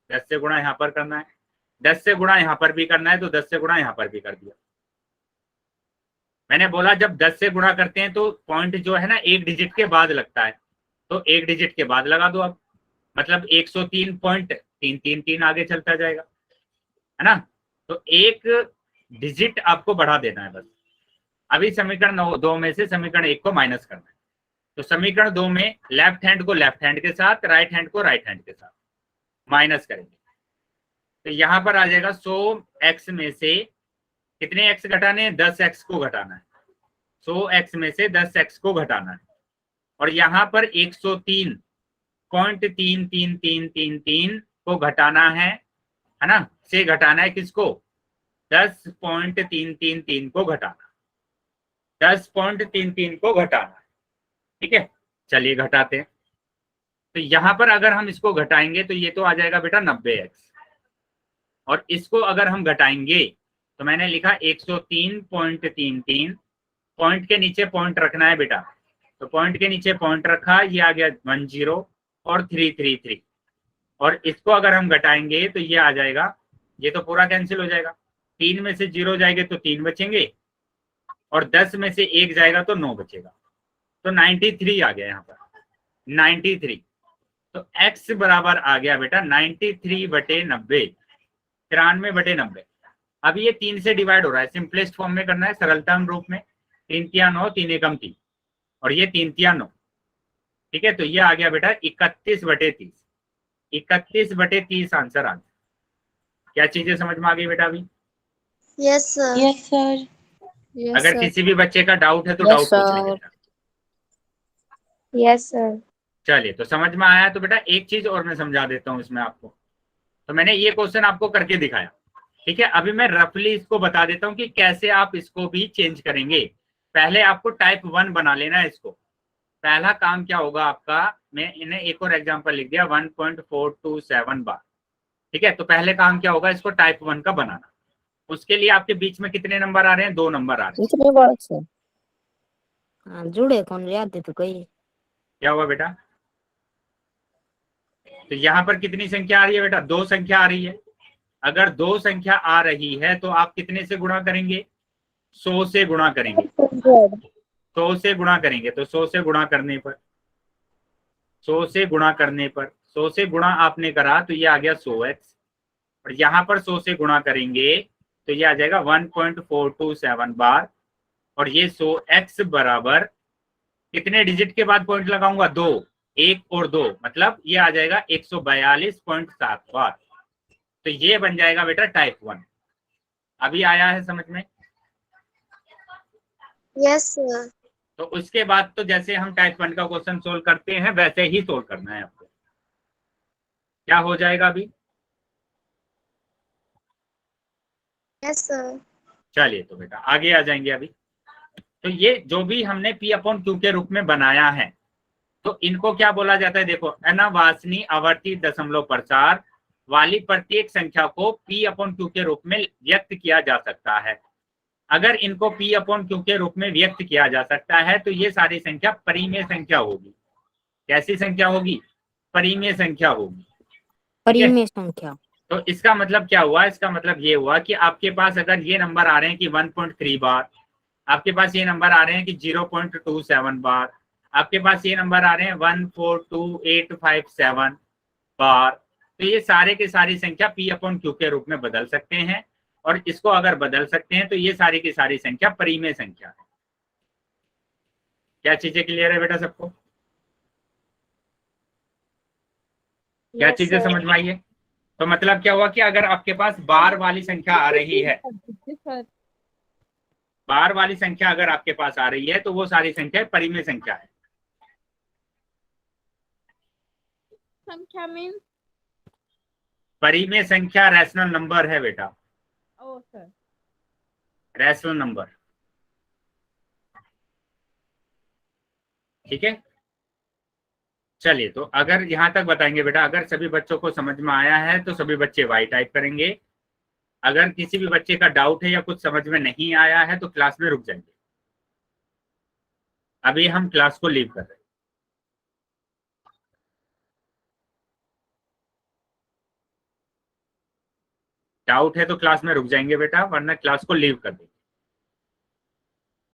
10 से गुणा यहाँ पर करना है, 10 से गुणा यहाँ पर भी करना है तो 10 से गुणा यहाँ पर भी कर दिया। मैंने बोला जब 10 से गुणा करते हैं तो पॉइंट जो है ना एक डिजिट के बाद लगता है, तो एक डिजिट के बाद लगा दो अब, मतलब 103.333 आगे चलता जाएगा, है ना। तो एक डिजिट आपको बढ़ा देना है बस। अभी समीकरण 2 में से समीकरण 1 को माइनस करना है। तो समीकरण 2 में लेफ्ट हैंड को लेफ्ट हैंड के साथ, राइट हैंड को राइट हैंड के साथ माइनस करेंगे। तो यहां पर आ जाएगा 100x में से कितने x घटाने हैं, 10x को घटाना है। 100x में से 10x को घटाना है। और यहाँ पर 103.33333 को घटाना है ना, से घटाना है किसको, 10.333 को घटाना, 10.33 को घटाना, ठीक है। चलिए घटाते हैं। तो यहां पर अगर हम इसको घटाएंगे तो ये तो आ जाएगा बेटा 90x, और इसको अगर हम घटाएंगे तो मैंने लिखा 103.33, पॉइंट के नीचे पॉइंट रखना है बेटा, तो पॉइंट के नीचे पॉइंट रखा, ये आ गया 10 और 333, और इसको अगर हम घटाएंगे तो ये आ जाएगा, ये तो पूरा कैंसिल हो जाएगा, 3 में से 0 जाएंगे तो 3 बचेंगे, और 10 में से 1 जाएगा तो 9 बचेगा। तो 93 आ गया यहाँ पर, 93। तो x बराबर आ गया बेटा 93/90, 93/90। अब ये 3 से डिवाइड हो रहा है, सिंपलेस्ट फॉर्म में करना है, सरलतम रूप में, 3 तिया 9, 3 एकम 3, और ये 3 तिया 9, ठीक है। तो ये आ गया बेटा 31/30, 31/30 आंसर आ गया। क्या चीजें समझ में आ गई बेटा अभी? Yes sir. Yes sir. अगर किसी भी बच्चे का डाउट है तो डाउट पूछ लीजिएगा। Yes sir. चलिए, तो समझ में आया। तो बेटा एक चीज और मैं समझा देता हूँ इसमें आपको। तो मैंने ये क्वेश्चन आपको करके दिखाया, ठीक है। अभी मैं रफली इसको बता देता हूँ कि कैसे आप इसको भी चेंज करेंगे। पहले आपको टाइप 1 बना लेना है इसको। पहला काम क्या होगा आपका, मैं इन्हें एक और एग्जांपल लिख दिया 1.427 बार, ठीक है। तो पहले काम क्या होगा, इसको टाइप 1 का बनाना। उसके लिए आपके बीच में कितने नंबर आ रहे हैं, 2 नंबर आ रहे हैं। इतने बार से हाँ जुड़े कौन याद है तो कही क्या हुआ बेटा? तो यहाँ पर कितनी संख्या आ रही है बेटा, 2 संख्या आ रही है। अगर 2 संख्या आ रही है तो आप कितने से गुणा करेंगे, 100 से गुणा करेंगे, 100 से गुणा करेंगे। तो 100 से गुणा करने पर, 100 से गुणा करने पर, 100 से गुणा आपने करा तो ये आ गया 100x, और यहाँ पर 100 से गुणा करेंगे तो ये आ जाएगा 1.427 बार, और ये 100x बराबर कितने डिजिट के बाद पॉइंट लगाऊंगा, 2, 1 और 2, मतलब ये आ जाएगा 142.7 बार। तो ये बन जाएगा बेटा टाइप 1। अभी आया है समझ में? Yes sir. तो उसके बाद तो जैसे हम टाइप 1 का क्वेश्चन सोल्व करते हैं वैसे ही सोल्व करना है आपको। क्या हो जाएगा अभी? Yes sir. चलिए तो बेटा आगे आ जाएंगे अभी। तो ये जो भी हमने P/Q के रूप में बनाया है, तो इनको क्या बोला जाता है, देखो अनावासनी आवर्ती दशमलव प्रसार वाली प्रत्येक संख्या को P/Q के रूप में व्यक्त किया जा सकता है। अगर इनको P/Q के रूप में व्यक्त किया जा सकता है तो ये सारी संख्या परिमेय संख्या होगी। कैसी संख्या होगी? परिमेय संख्या होगी। परिमेय संख्या। तो इसका मतलब क्या हुआ, इसका मतलब ये हुआ कि आपके पास अगर ये नंबर आ रहे हैं कि 1.3 बार, आपके पास ये नंबर आ रहे हैं कि 0.27 बार, आपके पास ये नंबर आ रहे हैं 142,857 बार, तो ये सारे के सारी संख्या P/Q के रूप में बदल सकते हैं। और इसको अगर बदल सकते हैं तो ये सारी की सारी संख्या परिमेय संख्या है। क्या चीजें क्लियर है बेटा सबको? क्या चीजें समझ में आई है? तो मतलब क्या हुआ कि अगर आपके पास बार वाली संख्या आ रही है, बार वाली संख्या अगर आपके पास आ रही है तो वो सारी संख्या परिमेय संख्या है। संख्या मीन परिमेय संख्या रैशनल नंबर है बेटा। ओ सर। रैशनल नंबर, ठीक है। चलिए तो अगर यहां तक बताएंगे बेटा, अगर सभी बच्चों को समझ में आया है तो सभी बच्चे वाई टाइप करेंगे। अगर किसी भी बच्चे का डाउट है या कुछ समझ में नहीं आया है तो क्लास में रुक जाएंगे। अभी हम क्लास को लीव कर रहे हैं। डाउट है तो क्लास में रुक जाएंगे बेटा, वरना क्लास को लीव कर देंगे।